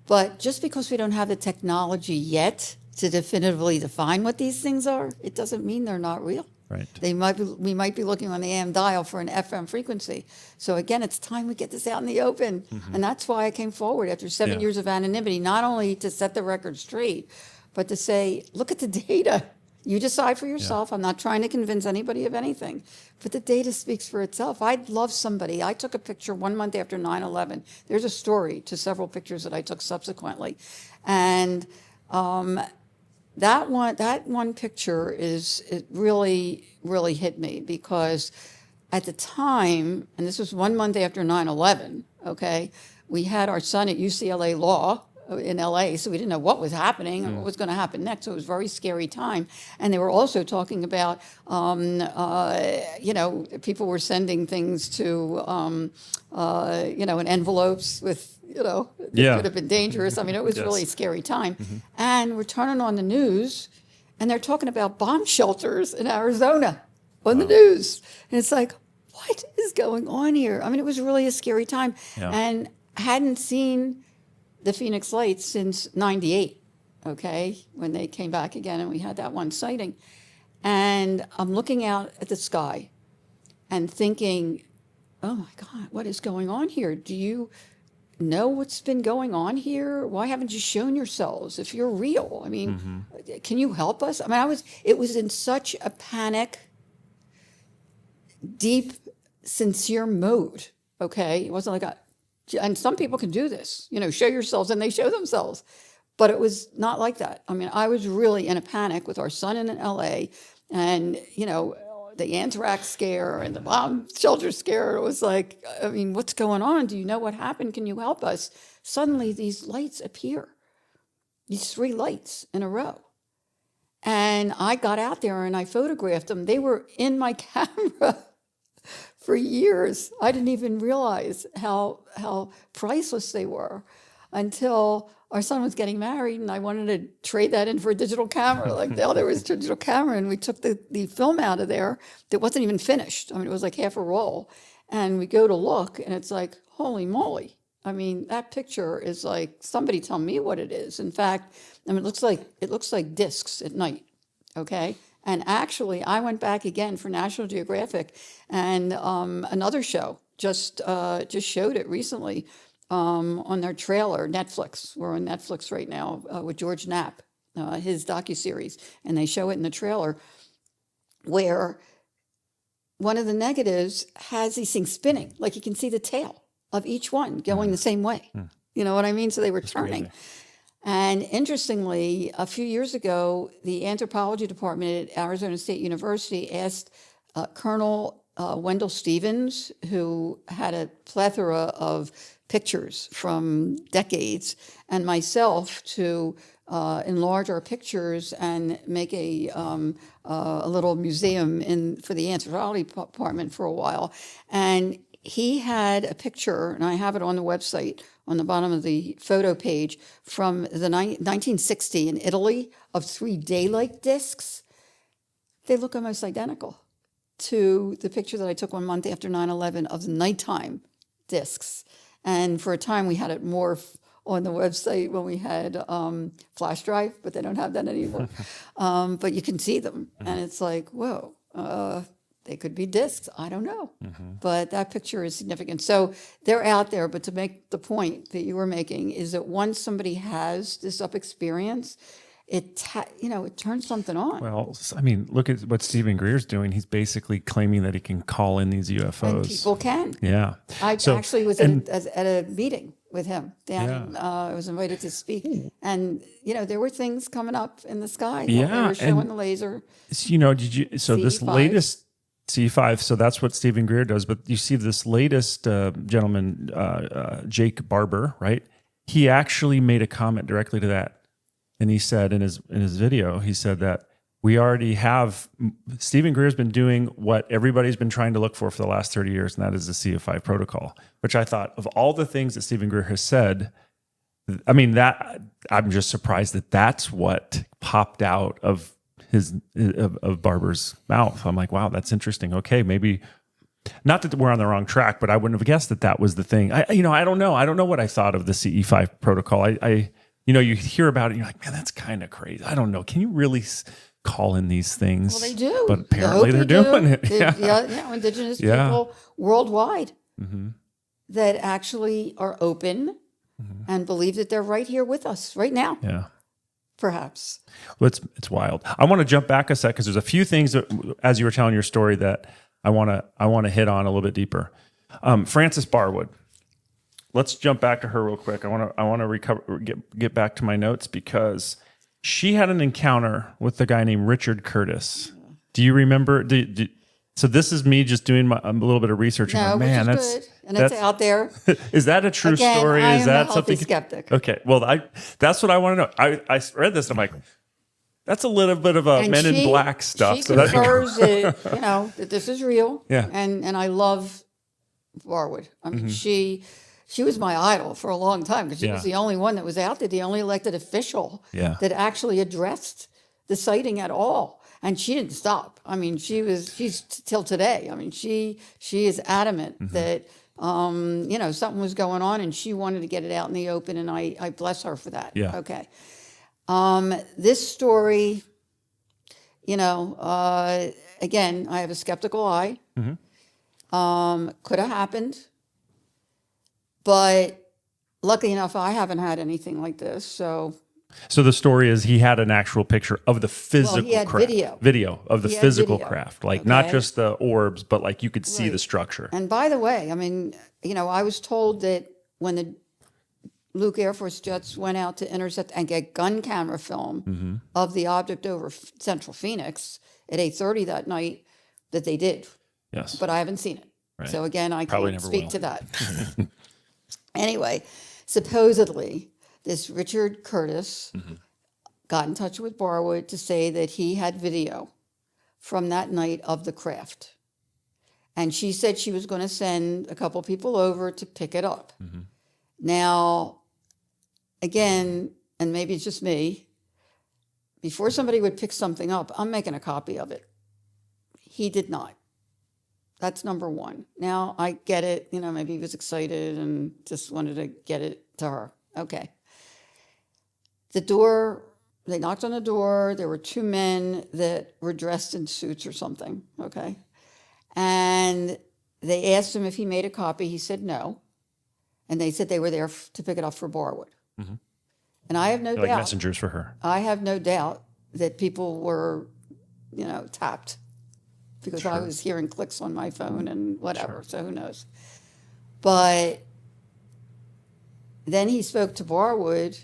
But just because we don't have the technology yet to definitively define what these things are, it doesn't mean they're not real. Right. We might be looking on the AM dial for an FM frequency. So again, it's time we get this out in the open. And that's why I came forward after 7 years of anonymity, not only to set the record straight, but to say, look at the data. You decide for yourself. I'm not trying to convince anybody of anything, but the data speaks for itself. I'd love somebody. I took a picture 1 month after 9/11. There's a story to several pictures that I took subsequently. And that one picture it really, really hit me because at the time, and this was 1 month after 9/11, okay, we had our son at UCLA Law in LA, so we didn't know what was happening and what was going to happen next. So it was a very scary time. And they were also talking about, people were sending things to, in envelopes with, it could have been dangerous. I mean, it was really a scary time. And we're turning on the news, and they're talking about bomb shelters in Arizona on the news. And it's like, what is going on here? I mean, it was really a scary time. And I hadn't seen the Phoenix Lights since 98, okay, when they came back again and we had that one sighting. And I'm looking out at the sky and thinking, oh my God, what is going on here? Do you know what's been going on here? Why haven't you shown yourselves if you're real? I mean, can you help us? I mean, it was in such a panic, deep, sincere mode, okay? It wasn't like and some people can do this, show yourselves, and they show themselves. But it was not like that. I mean, I was really in a panic with our son in LA, and, the anthrax scare and the bomb shelter scare. It was like, I mean, what's going on? Do you know what happened? Can you help us? Suddenly these lights appear, these 3 lights in a row. And I got out there and I photographed them. They were in my camera for years. I didn't even realize how priceless they were until our son was getting married and I wanted to trade that in for a digital camera. Like, oh, there was a digital camera, and we took the film out of there that wasn't even finished. I mean, it was like half a roll. And we go to look and it's like, holy moly. I mean, that picture is like, somebody tell me what it is. In fact, I mean, it looks like discs at night, okay? And actually, I went back again for National Geographic, and another show just showed it recently on their trailer, Netflix. We're on Netflix right now with George Knapp, his docuseries, and they show it in the trailer where one of the negatives has these things spinning, like you can see the tail of each one going the same way. You know what I mean? So they were turning. Crazy. And interestingly, a few years ago, the anthropology department at Arizona State University asked Colonel Wendell Stevens, who had a plethora of pictures from decades, and myself to enlarge our pictures and make a little museum for the anthropology department for a while. And he had a picture, and I have it on the website on the bottom of the photo page, from the 1960 in Italy, of 3 daylight discs. They look almost identical to the picture that I took 1 month after 9/11 of the nighttime discs. And for a time, we had it morph on the website when we had flash drive, but they don't have that anymore. But you can see them, and it's like, whoa. They could be discs. I don't know. But that picture is significant. So they're out there. But to make the point that you were making is that once somebody has this up experience, it turns something on. Well, I mean, look at what Stephen Greer's doing. He's basically claiming that he can call in these UFOs. And people can. Yeah. I actually was at a meeting with him. I was invited to speak. And, there were things coming up in the sky. They were showing the laser. This latest C5, so that's what Stephen Greer does. But you see this latest gentleman, Jake Barber, right? He actually made a comment directly to that. And he said in his video, he said that we already have, Stephen Greer's been doing what everybody's been trying to look for the last 30 years, and that is the CF5 protocol, which I thought, of all the things that Stephen Greer has said, I mean, that I'm just surprised that that's what popped out of Barber's mouth. I'm like, wow, that's interesting. Okay, maybe not that we're on the wrong track, but I wouldn't have guessed that was the thing. I don't know. I don't know what I thought of the CE5 protocol. You hear about it and you're like, man, that's kind of crazy. I don't know. Can you really call in these things? Well, they do. But apparently they're doing it. Indigenous people worldwide that actually are open and believe that they're right here with us right now. Yeah. Perhaps. Well, it's wild. I want to jump back a sec because there's a few things that, as you were telling your story, that I want to hit on a little bit deeper. Frances Barwood. Let's jump back to her real quick. I want to get back to my notes because she had an encounter with a guy named Richard Curtis. Do you remember? So this is me just doing a little bit of reresearch. No, man, that's good. And it's out there. Is that a true story? I is am that a something? Skeptic. Okay, well, that's what I want to know. I read this. And I'm like, that's a little bit of a Men in Black stuff. She confirms that this is real. Yeah, and I love Barwood. I mean, she was my idol for a long time because she was the only one that was out there, the only elected official that actually addressed the sighting at all. And she didn't stop. I mean, she's till today. I mean, she is adamant that, something was going on and she wanted to get it out in the open, and I bless her for that. Yeah. Okay. This story, again, I have a skeptical eye. Could have happened. But luckily enough, I haven't had anything like this, So the story is he had an actual picture of the physical he had craft. Video of the physical craft. Like not just the orbs, but like you could see the structure. And by the way, I mean, I was told that when the Luke Air Force jets went out to intercept and get gun camera film of the object over Central Phoenix at 8:30 that night, that they did, Yes. but I haven't seen it. Right. So again, I Probably can't never speak will. to that. Anyway, supposedly this Richard Curtis got in touch with Barwood to say that he had video from that night of the craft. And she said she was going to send a couple people over to pick it up. Now, again, and maybe it's just me, before somebody would pick something up, I'm making a copy of it. He did not. That's number one. Now, I get it. You know, maybe he was excited and just wanted to get it to her. Okay. The door, they knocked on the door. There were two men that were dressed in suits or something. Okay. And they asked him if he made a copy. He said no. And they said they were there to pick it up for Barwood. And I have no They're like doubt. messengers for her. I have no doubt that people were, you know, tapped because I was hearing clicks on my phone and whatever. So who knows? But then he spoke to Barwood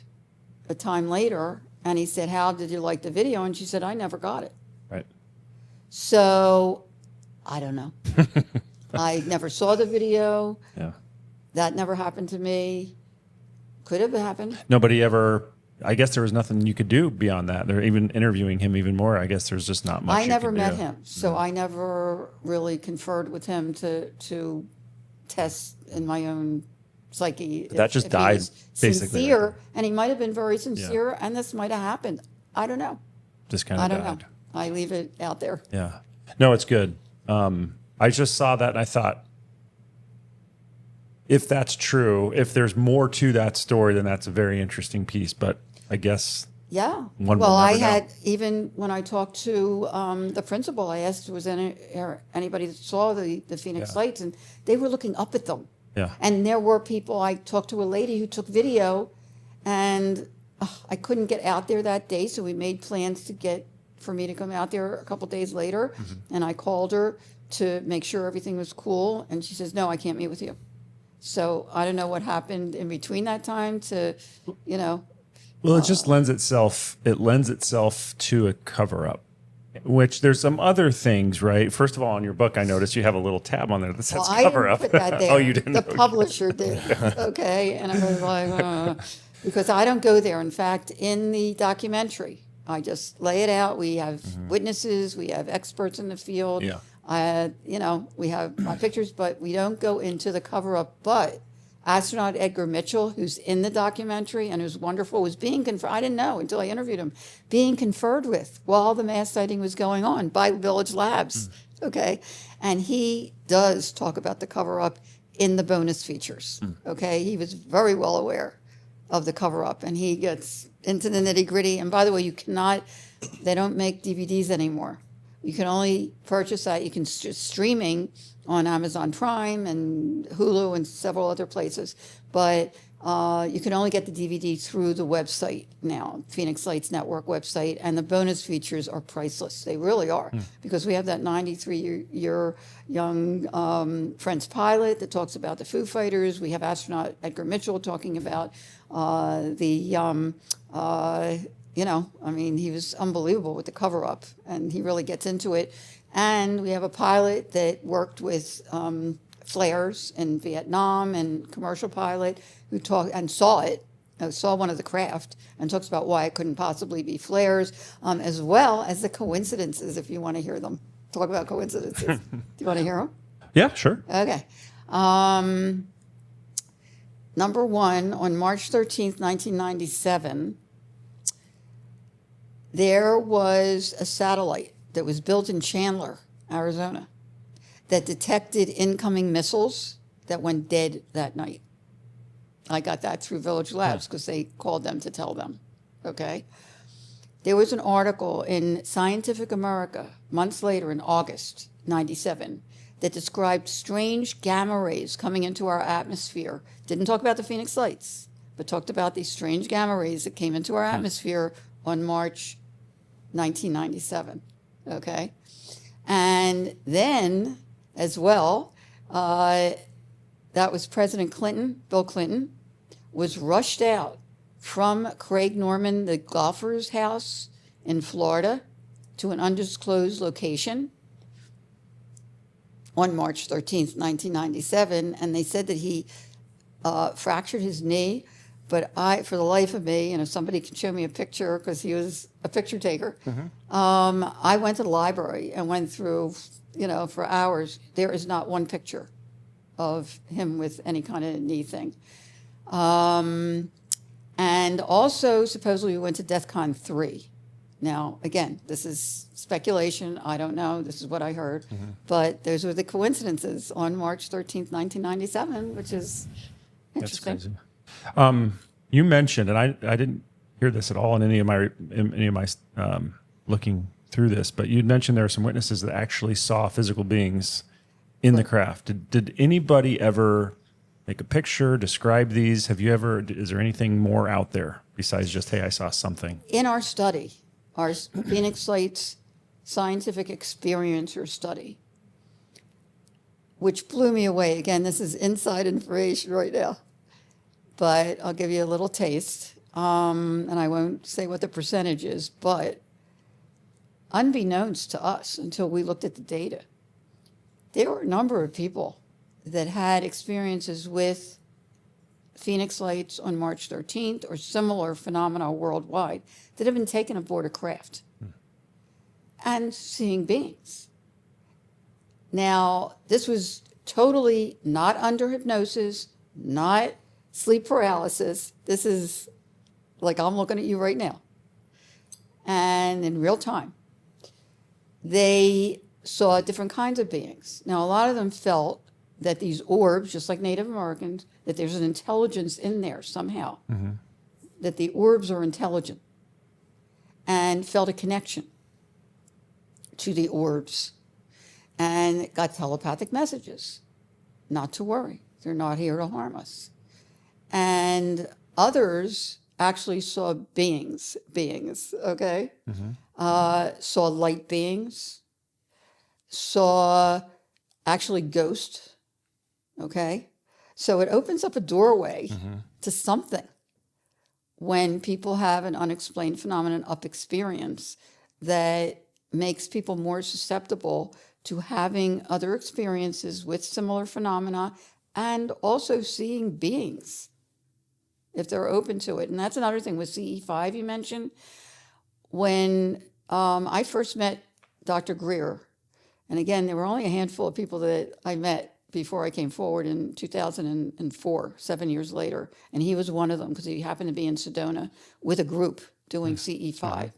a time later and he said, "How did you like the video?" And she said, "I never got it." Right. So I don't know. I never saw the video. Yeah. That never happened to me. Could have happened. Nobody ever. I guess there was nothing you could do beyond that. They're even interviewing him even more. I guess there's just not much. I you never could met do. him, so I never really conferred with him to test in my own psyche. That just if he died, was basically, sincere, right and he might have been very sincere, and this might have happened. I don't know. Just kind I of don't died. know. I leave it out there. Yeah. No, it's good. I just saw that and I thought, if that's true, if there's more to that story, then that's a very interesting piece. But I guess Yeah. One Well, will I never know. had, even when I talked to the principal, I asked, was anybody that saw the Phoenix Yeah. Lights, and they were looking up at them. Yeah. And there were people, I talked to a lady who took video, and I couldn't get out there that day, so we made plans for me to come out there a couple days later. And I called her to make sure everything was cool, and she says, "No, I can't meet with you." So I don't know what happened in between that time to, Well, it just lends itself. It lends itself to a cover up, which there's some other things, right? First of all, on your book, I noticed you have a little tab on there that says Well, I cover didn't up. put that there. Oh, you didn't. The Okay. publisher did. Okay, and I was like, because I don't go there. In fact, in the documentary, I just lay it out. We have witnesses, we have experts in the field. Yeah. We have my pictures, but we don't go into the cover up. But astronaut Edgar Mitchell, who's in the documentary and who's wonderful, was being conferred. I didn't know until I interviewed him. Being conferred with while the mass sighting was going on by Village Labs. Okay, and he does talk about the cover up in the bonus features. Okay, he was very well aware of the cover up, and he gets into the nitty gritty. And by the way, they don't make DVDs anymore. You can only purchase that. You can just streaming on Amazon Prime and Hulu and several other places. But you can only get the DVD through the website now, Phoenix Lights Network website. And the bonus features are priceless. They really are. Because we have that 93-year young French pilot that talks about the Foo Fighters. We have astronaut Edgar Mitchell talking about he was unbelievable with the cover up, and he really gets into it. And we have a pilot that worked with flares in Vietnam, and commercial pilot who saw one of the craft, and talks about why it couldn't possibly be flares, as well as the coincidences, if you want to hear them. Talk about coincidences. Do you want to hear them? Yeah, sure. Okay. Number one, on March 13th, 1997, there was a satellite that was built in Chandler, Arizona, that detected incoming missiles that went dead that night. I got that through Village Labs because they called them to tell them. Okay. There was an article in Scientific America months later in August 97 that described strange gamma rays coming into our atmosphere. Didn't talk about the Phoenix Lights, but talked about these strange gamma rays that came into our atmosphere on March 1997. Okay. And then, as well, that was President Clinton, Bill Clinton, was rushed out from Craig Norman, the golfer's house in Florida, to an undisclosed location. on March 13th, 1997, and they said that he fractured his knee. But for the life of me, and if somebody can show me a picture, because he was a picture taker, I went to the library and went through, for hours. There is not one picture of him with any kind of knee thing. And also, supposedly, we went to DEFCON 3. Now, again, this is speculation. I don't know. This is what I heard. But those were the coincidences on March 13th, 1997, which is interesting. That's crazy. You mentioned, and I didn't hear this at all in any of my looking through this, but you mentioned there are some witnesses that actually saw physical beings in the craft. Did anybody ever make a picture, describe these? Is there anything more out there besides just, hey, I saw something? In our study, our Phoenix Lights scientific experiencer study, which blew me away. Again, this is inside information right now, but I'll give you a little taste, and I won't say what the percentage is, but unbeknownst to us until we looked at the data, there were a number of people that had experiences with Phoenix Lights on March 13th or similar phenomena worldwide that have been taken aboard a craft and seeing beings. Now, this was totally not under hypnosis, not sleep paralysis. This is like I'm looking at you right now. And in real time, they saw different kinds of beings. Now, a lot of them felt that these orbs, just like Native Americans, that there's an intelligence in there somehow, that the orbs are intelligent, and felt a connection to the orbs and got telepathic messages, not to worry, they're not here to harm us. And others actually saw beings, okay? Saw light beings, saw actually ghosts, okay? So it opens up a doorway to something when people have an unexplained phenomenon up experience that makes people more susceptible to having other experiences with similar phenomena and also seeing beings if they're open to it. And that's another thing with CE5 you mentioned. When I first met Dr. Greer, and again, there were only a handful of people that I met before I came forward in 2004, 7 years later. And he was one of them because he happened to be in Sedona with a group doing CE5.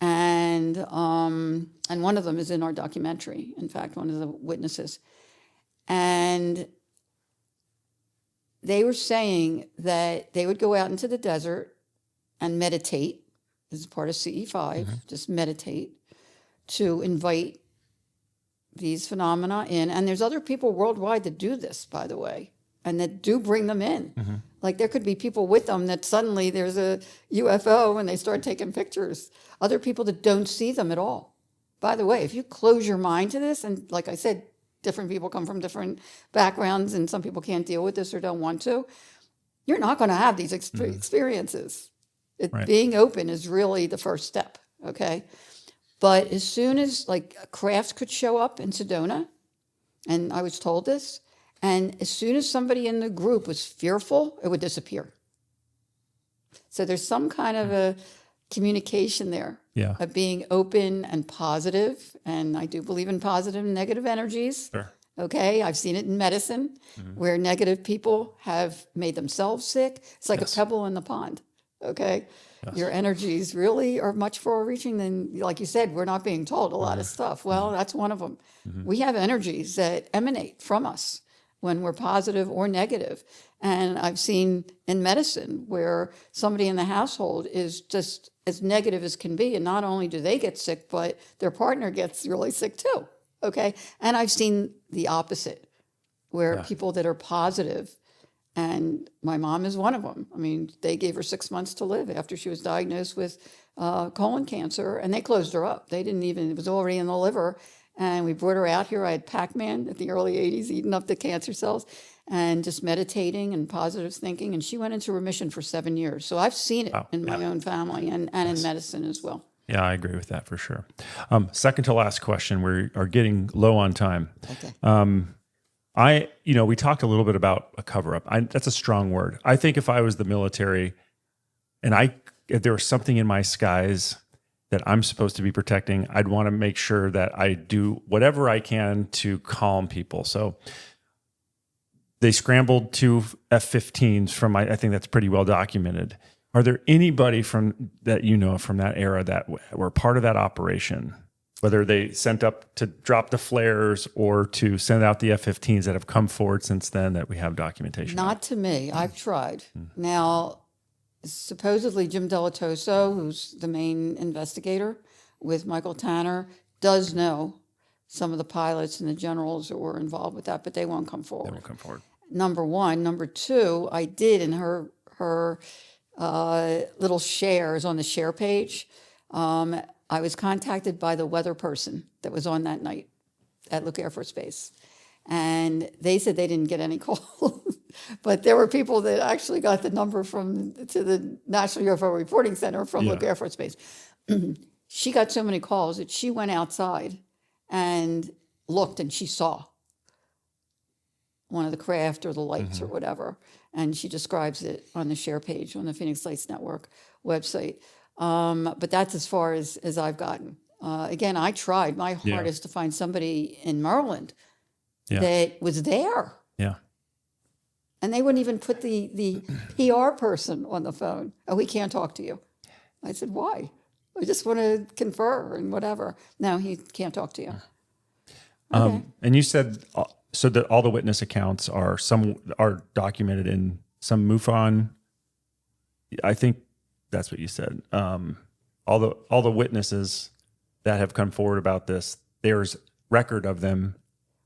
And one of them is in our documentary, in fact, one of the witnesses. And they were saying that they would go out into the desert and meditate. This is part of CE5, just meditate, to invite these phenomena in. And there's other people worldwide that do this, by the way, and that do bring them in. Like there could be people with them that suddenly there's a UFO and they start taking pictures. Other people that don't see them at all. By the way, if you close your mind to this, and like I said, different people come from different backgrounds and some people can't deal with this or don't want to, you're not going to have these experiences. Being open is really the first step, okay? But as soon as like crafts could show up in Sedona, and I was told this, and as soon as somebody in the group was fearful, it would disappear. So there's some kind of a communication there of being open and positive. And I do believe in positive and negative energies. Okay, I've seen it in medicine where negative people have made themselves sick. It's like a pebble in the pond. Okay, your energies really are much further reaching than, like you said, we're not being told a lot of stuff. Well, that's one of them. We have energies that emanate from us when we're positive or negative. And I've seen in medicine where somebody in the household is just as negative as can be. And not only do they get sick, but their partner gets really sick too. Okay. And I've seen the opposite where people that are positive, and my mom is one of them. I mean, they gave her 6 months to live after she was diagnosed with colon cancer, and they closed her up. They didn't even, it was already in the liver. And we brought her out here. I had Pac-Man at the early 80s eating up the cancer cells and just meditating and positive thinking. And she went into remission for 7 years. So I've seen it in my own family and in medicine as well. Yeah, I agree with that for sure. Second to last question. We are getting low on time. Okay. We talked a little bit about a cover up. That's a strong word. I think if I was the military and if there was something in my skies that I'm supposed to be protecting, I'd want to make sure that I do whatever I can to calm people. So they scrambled two F-15s from, I think that's pretty well documented. Are there anybody from that you know from that era that were part of that operation, whether they sent up to drop the flares or to send out the F-15s that have come forward since then that we have documentation Not to me. I've tried. Now, supposedly Jim Delatoso, who's the main investigator with Michael Tanner, does know some of the pilots and the generals that were involved with that, but they won't come forward. They won't come forward. Number one. Number two, I did in her little shares on the share page. I was contacted by the weather person that was on that night at Luke Air Force Base. And they said they didn't get any calls. But there were people that actually got the number to the National UFO Reporting Center from Luke Air Force Base. She got so many calls that she went outside and looked, and she saw one of the craft or the lights or whatever. And she describes it on the share page on the Phoenix Lights Network website. But that's as far as I've gotten. Again, I tried my hardest to find somebody in Maryland that was there. Yeah. And they wouldn't even put the PR person on the phone. Oh, we can't talk to you. I said, why? I just want to confer and whatever. No, he can't talk to you. Okay. And you said so that all the witness accounts are documented in some MUFON. I think that's what you said. All the witnesses that have come forward about this, there's record of them.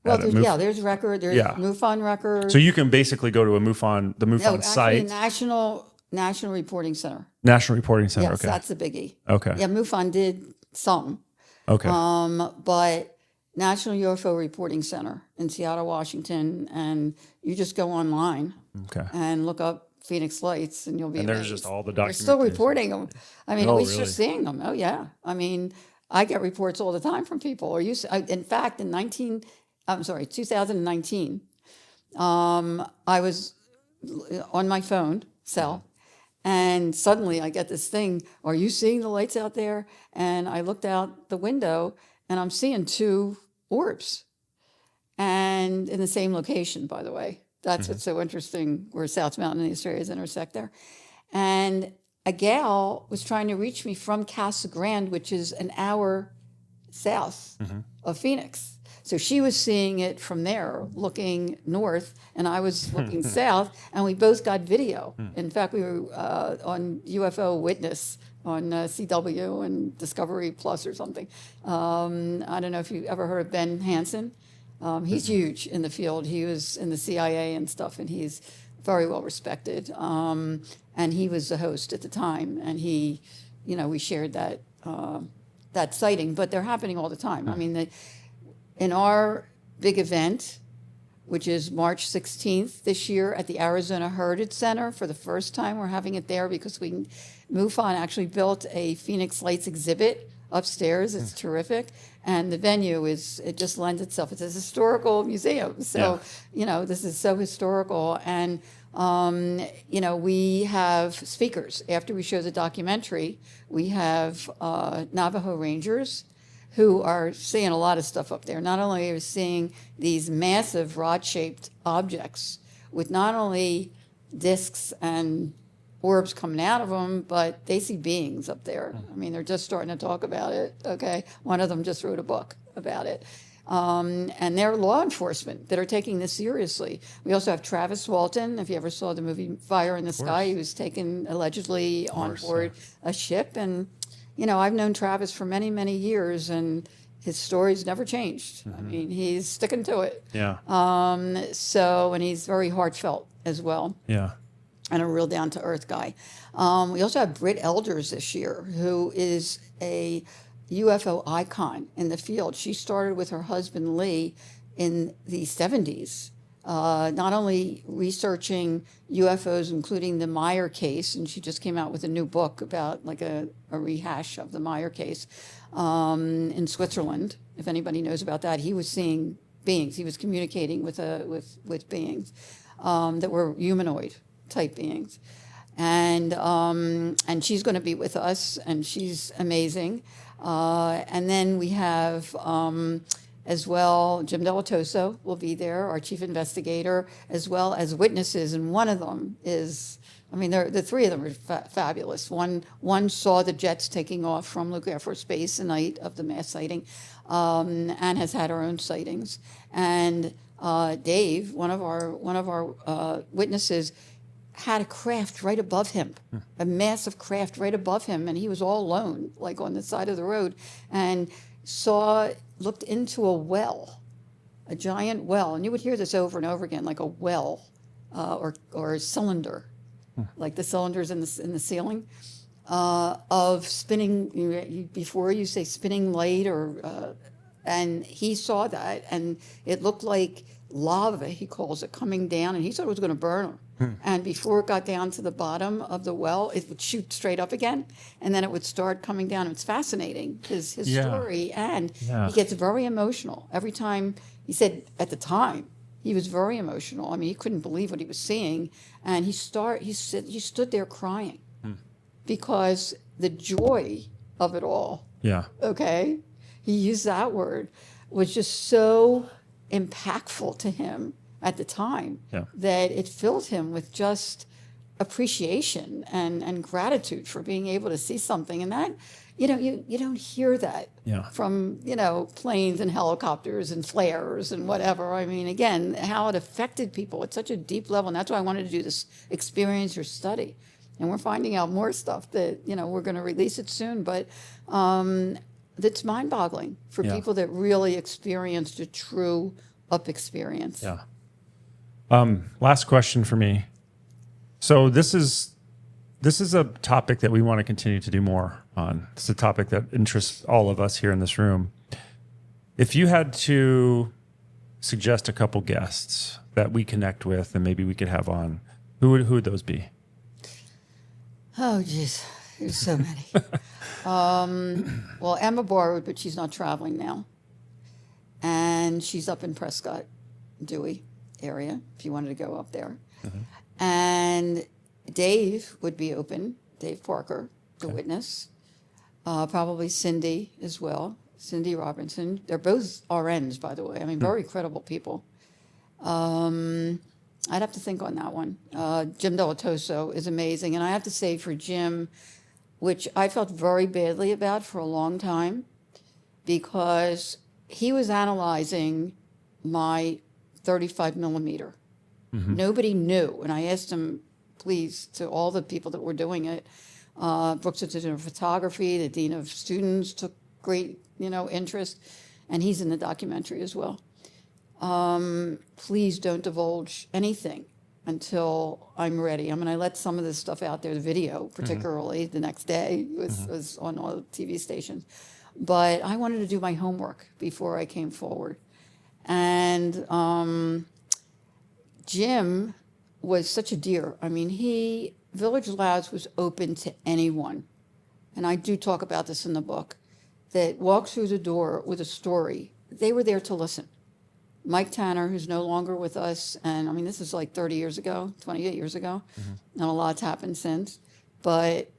Well, there's record. There's MUFON record. So you can basically go to the MUFON site. National Reporting Center. National Reporting Center. Yes, okay, that's a biggie. Okay. Yeah, MUFON did some. Okay. But National UFO Reporting Center in Seattle, Washington, and you just go online and look up Phoenix Lights, and you'll be amazed. There's just all the documents. We're still reporting them. I mean, really? still seeing them. Oh yeah. I mean, I get reports all the time from people. In fact, in 2019, I was on my phone cell, and suddenly I get this thing. Are you seeing the lights out there? And I looked out the window, and I'm seeing two orbs, and in the same location, by the way. That's what's so interesting, where South Mountain and these areas intersect there. And a gal was trying to reach me from Casa Grande, which is an hour south of Phoenix. So she was seeing it from there, looking north, and I was looking south, and we both got video. In fact, we were on UFO Witness on CW and Discovery Plus or something. I don't know if you ever heard of Ben Hansen. He's huge in the field. He was in the CIA and stuff, and he's very well respected. And he was the host at the time, and we shared that sighting. But they're happening all the time. I mean, in our big event, which is March 16th this year at the Arizona Heritage Center, for the first time we're having it there because MUFON actually built a Phoenix Lights exhibit upstairs. It's terrific. And the venue it just lends itself. It's a historical museum. So, this is so historical. And, we have speakers. After we show the documentary, we have Navajo Rangers who are seeing a lot of stuff up there. Not only are we seeing these massive rod-shaped objects with not only discs and orbs coming out of them, but they see beings up there. I mean, they're just starting to talk about it, okay? One of them just wrote a book about it. And they're law enforcement that are taking this seriously. We also have Travis Walton. If you ever saw the movie Fire in the Sky, he was taken allegedly on board a ship. And, I've known Travis for many, many years, and his story's never changed. I mean, he's sticking to it. Yeah. And he's very heartfelt as well. Yeah. And a real down-to-earth guy. We also have Britt Elders this year, who is a UFO icon in the field. She started with her husband, Lee, in the 70s not only researching UFOs, including the Meyer case, and she just came out with a new book about like a rehash of the Meyer case in Switzerland. If anybody knows about that, he was seeing beings. He was communicating with beings that were humanoid type beings. And she's going to be with us, and she's amazing. And then we have as well, Jim Delatoso will be there, our chief investigator, as well as witnesses. And one of them is, I mean, the three of them are fabulous. One saw the jets taking off from Luke Air Force Base the night of the mass sighting, and has had her own sightings. And Dave, one of our witnesses, had a craft right above him, a massive craft right above him, and he was all alone, like on the side of the road, and looked into a well, a giant well, and you would hear this over and over again, like a well, or a cylinder, like the cylinders in the ceiling, of spinning. Before you say spinning light, and he saw that, and it looked like lava, he calls it, coming down, and he thought it was going to burn him. And before it got down to the bottom of the well, it would shoot straight up again, and then it would start coming down. It's fascinating, his story, and he gets very emotional every time. He said at the time he was very emotional. I mean, he couldn't believe what he was seeing, and he stood there crying because the joy of it all. Yeah. Okay, he used that word, was just so impactful to him at the time that it filled him with just appreciation and gratitude for being able to see something. And that, you don't hear that from, planes and helicopters and flares and whatever. I mean, again, how it affected people at such a deep level. And that's why I wanted to do this experience or study. And we're finding out more stuff that, we're going to release it soon. But that's mind-boggling for people that really experienced a true up experience. Yeah. Last question for me. So this is a topic that we want to continue to do more on. It's a topic that interests all of us here in this room. If you had to suggest a couple guests that we connect with and maybe we could have on, who would those be? Oh, geez. There's so many. Well, Emma Borwood, but she's not traveling now. And she's up in Prescott, Dewey area, if you wanted to go up there. And Dave would be open, Dave Parker, the witness. Probably Cindy as well, Cindy Robinson. They're both RNs, by the way. I mean, very credible people. I'd have to think on that one. Jim Delatoso is amazing. And I have to say for Jim, which I felt very badly about for a long time, because he was analyzing my 35 millimeter. Nobody knew. And I asked him, please, to all the people that were doing it, Brooks Institute of Photography, the Dean of Students took great, interest, and he's in the documentary as well. Please don't divulge anything until I'm ready. I mean, I let some of this stuff out there, the video, particularly the next day, was on all the TV stations. But I wanted to do my homework before I came forward. And Jim was such a dear. I mean, Village Labs was open to anyone. And I do talk about this in the book, that walked through the door with a story. They were there to listen. Mike Tanner, who's no longer with us, and I mean, this is like 30 years ago, 28 years ago. Not a lot's happened since. But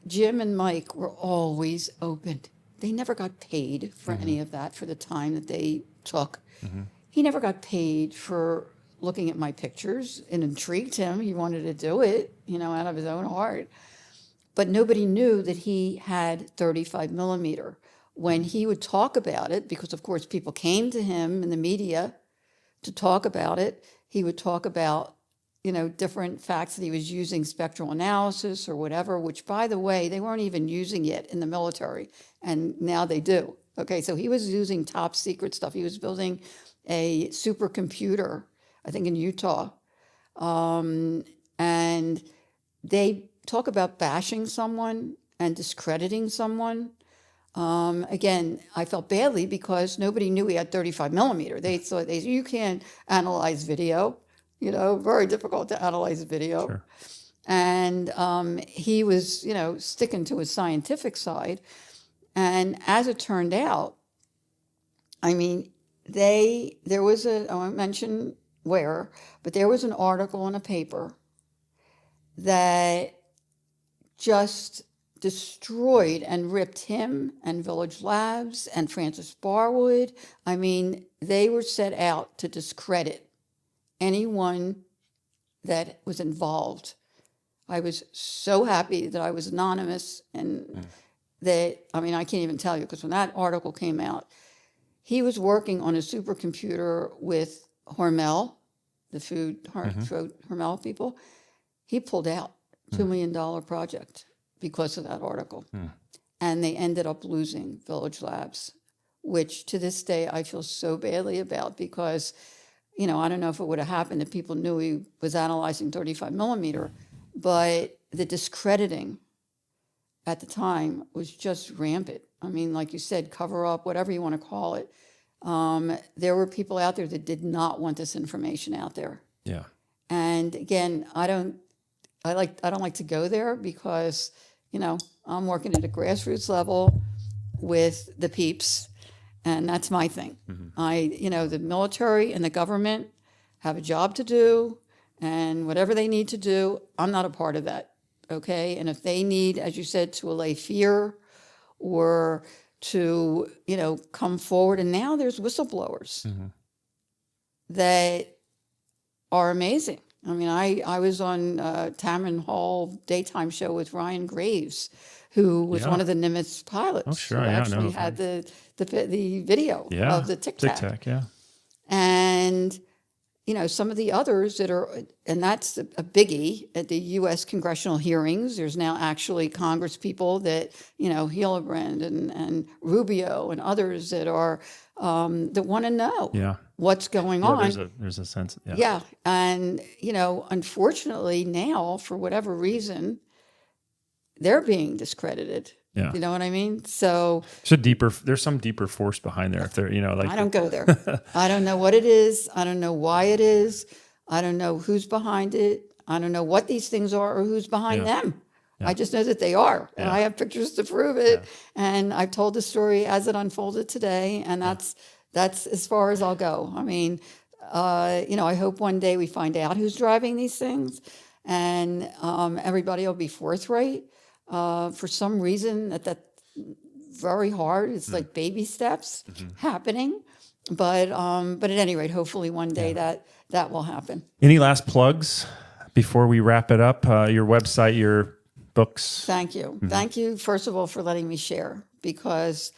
Jim and Mike were always open. They never got paid for any of that, for the time that they took. He never got paid for looking at my pictures. It intrigued him. He wanted to do it, out of his own heart. But nobody knew that he had 35 millimeter. When he would talk about it, because of course people came to him in the media to talk about it, he would talk about, different facts that he was using spectral analysis or whatever, which, by the way, they weren't even using yet in the military, and now they do. Okay, so he was using top secret stuff. He was building a supercomputer, I think in Utah, and they talk about bashing someone and discrediting someone. Again, I felt badly because nobody knew he had 35 millimeter. They thought you can't analyze video, very difficult to analyze video. Sure. And he was, sticking to his scientific side. And as it turned out, I mean, there was I won't mention where, but there was an article in a paper that just destroyed and ripped him and Village Labs and Francis Barwood. I mean, they were set out to discredit anyone that was involved. I was so happy that I was anonymous and that, I mean, I can't even tell you, because when that article came out, he was working on a supercomputer with Hormel, the food, Hormel people. He pulled out $2 million project because of that article. And they ended up losing Village Labs, which to this day I feel so badly about, because, I don't know if it would have happened if people knew he was analyzing 35 millimeter, but the discrediting at the time was just rampant. I mean, like you said, cover up, whatever you want to call it. There were people out there that did not want this information out there. Yeah. And again, I don't like to go there because, I'm working at a grassroots level with the peeps, and that's my thing. The military and the government have a job to do, and whatever they need to do, I'm not a part of that. Okay. And if they need, as you said, to allay fear or to, come forward, and now there's whistleblowers that are amazing. I mean, I was on Tamron Hall daytime show with Ryan Graves, who was one of the Nimitz pilots. Oh, sure. Who Yeah, actually had the video of the Tic Tac. Tic Tac, yeah. And some of the others that are, and that's a biggie at the U.S. congressional hearings. There's now actually Congress people that, Hildebrand and Rubio and others that are, that want to know what's going on. There's a sense. Yeah. Yeah. And, unfortunately now, for whatever reason, they're being discredited. Yeah. You know what I mean? So there's some deeper force behind there. If they're, I don't go there. I don't know what it is. I don't know why it is. I don't know who's behind it. I don't know what these things are or who's behind them. Yeah. I just know that they are, and I have pictures to prove it. Yeah. And I've told the story as it unfolded today, and that's as far as I'll go. I mean, I hope one day we find out who's driving these things, and everybody will be forthright. For some reason, that's very hard. It's like baby steps happening. But at any rate, hopefully one day that will happen. Any last plugs before we wrap it up? Your website, your books? Thank you. Thank you, first of all, for letting me share, because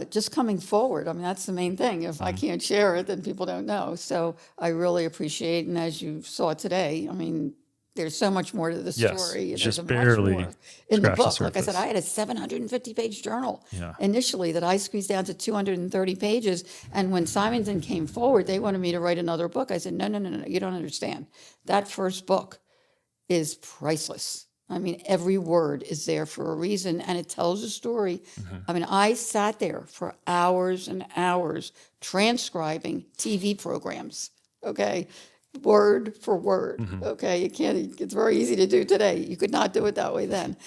just coming forward, I mean, that's the main thing. If I can't share it, then people don't know. So I really appreciate, and as you saw today, I mean, there's so much more to the story. Yes, just barely in the book. Like I said, I had a 750-page journal initially that I squeezed down to 230 pages. And when Simonton came forward, they wanted me to write another book. I said, no, you don't understand. That first book is priceless. I mean, every word is there for a reason, and it tells a story. I mean, I sat there for hours and hours transcribing TV programs, okay? Word for word, okay? It's very easy to do today. You could not do it that way then.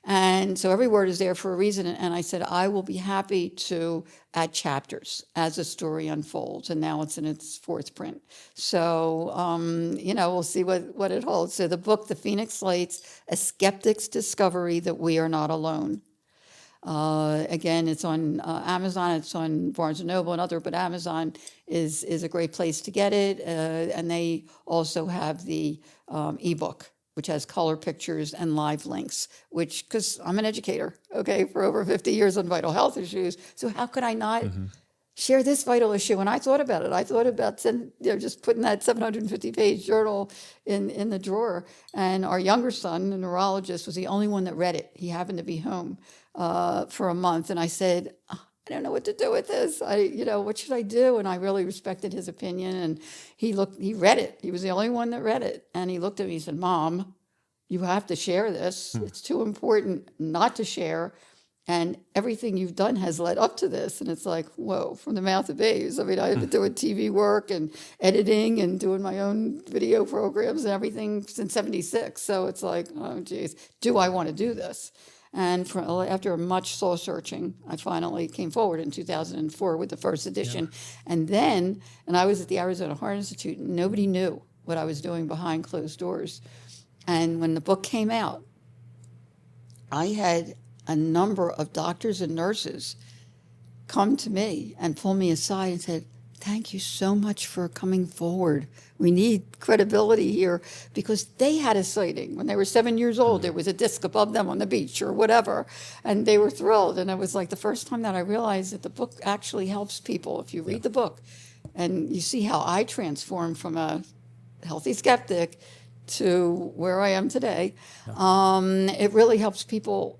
And so every word is there for a reason. And I said, I will be happy to add chapters as the story unfolds. And now it's in its fourth print. So, we'll see what it holds. So the book, The Phoenix Lights, A Skeptic's Discovery That We Are Not Alone. Again, it's on Amazon, it's on Barnes & Noble and other, but Amazon is a great place to get it. And they also have the ebook, which has color pictures and live links, because I'm an educator, okay, for over 50 years on vital health issues. So how could I not share this vital issue? And I thought about it. I thought about just putting that 750-page journal in the drawer. And our younger son, the neurologist, was the only one that read it. He happened to be home for a month. And I said, I don't know what to do with this. What should I do? And I really respected his opinion. And he read it. He was the only one that read it. And he looked at me and said, Mom, you have to share this. It's too important not to share. And everything you've done has led up to this. And it's like, whoa, from the mouth of babes. I mean, I've been doing TV work and editing and doing my own video programs and everything since 76. So it's like, oh, geez, do I want to do this? And after much soul searching, I finally came forward in 2004 with the first edition. Yeah. And I was at the Arizona Heart Institute, and nobody knew what I was doing behind closed doors. And when the book came out, I had a number of doctors and nurses come to me and pull me aside and said, thank you so much for coming forward. We need credibility here, because they had a sighting when they were 7 years old. There was a disc above them on the beach or whatever, and they were thrilled. And it was like the first time that I realized that the book actually helps people. If you read the book and you see how I transformed from a healthy skeptic to where I am today, it really helps people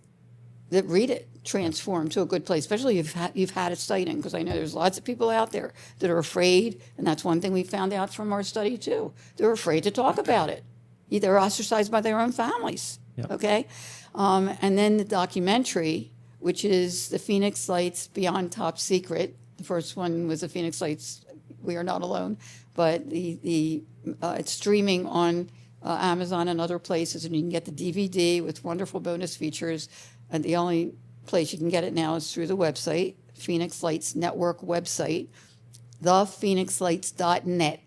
that read it transform to a good place, especially if you've had a sighting, because I know there's lots of people out there that are afraid, and that's one thing we found out from our study too. They're afraid to talk about it. They're ostracized by their own families, okay? And then the documentary, which is the Phoenix Lights Beyond Top Secret. The first one was the Phoenix Lights We Are Not Alone, but it's streaming on Amazon and other places, and you can get the DVD with wonderful bonus features. And the only place you can get it now is through the website, Phoenix Lights Network website, thephoenixlights.net.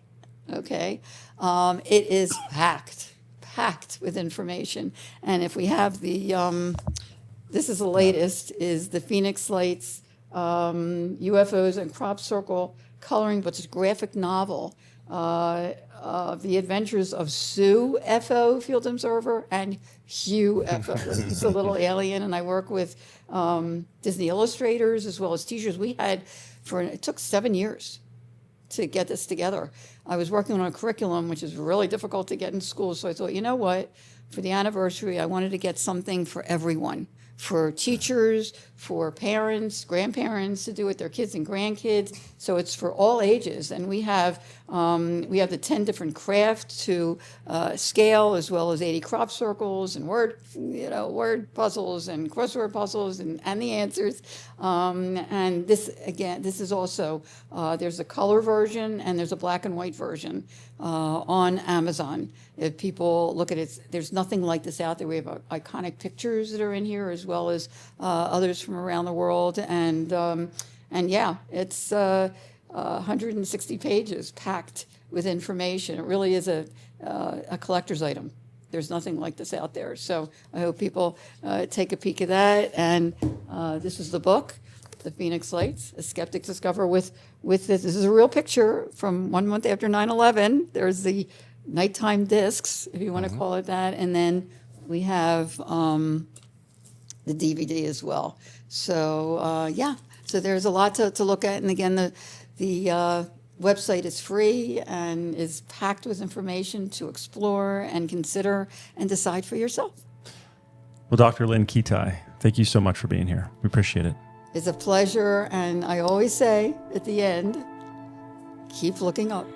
Okay, it is packed with information. And if we have the, this is the latest, is the Phoenix Lights UFOs and Crop Circle Coloring, but it's a graphic novel. The Adventures of Sue FO, Field Observer, and Hugh FO. He's a little alien, and I work with Disney illustrators as well as teachers. It took 7 years to get this together. I was working on a curriculum, which is really difficult to get in school, so I thought, you know what? For the anniversary, I wanted to get something for everyone, for teachers, for parents, grandparents to do with their kids and grandkids. So it's for all ages. And we have the 10 different crafts to scale, as well as 80 crop circles and word puzzles and crossword puzzles and the answers. And this is also, there's a color version and there's a black and white version on Amazon. If people look at it, there's nothing like this out there. We have iconic pictures that are in here, as well as others from around the world. And yeah, it's 160 pages packed with information. It really is a collector's item. There's nothing like this out there. So I hope people take a peek at that. And this is the book, The Phoenix Lights, A Skeptics Discover with this. This is a real picture from 1 month after 9/11. There's the nighttime discs, if you want to call it that. And then we have the DVD as well. So so there's a lot to look at. And again, the website is free and is packed with information to explore and consider and decide for yourself. Well, Dr. Lynne Kitei, thank you so much for being here. We appreciate it. It's a pleasure. And I always say at the end, keep looking up.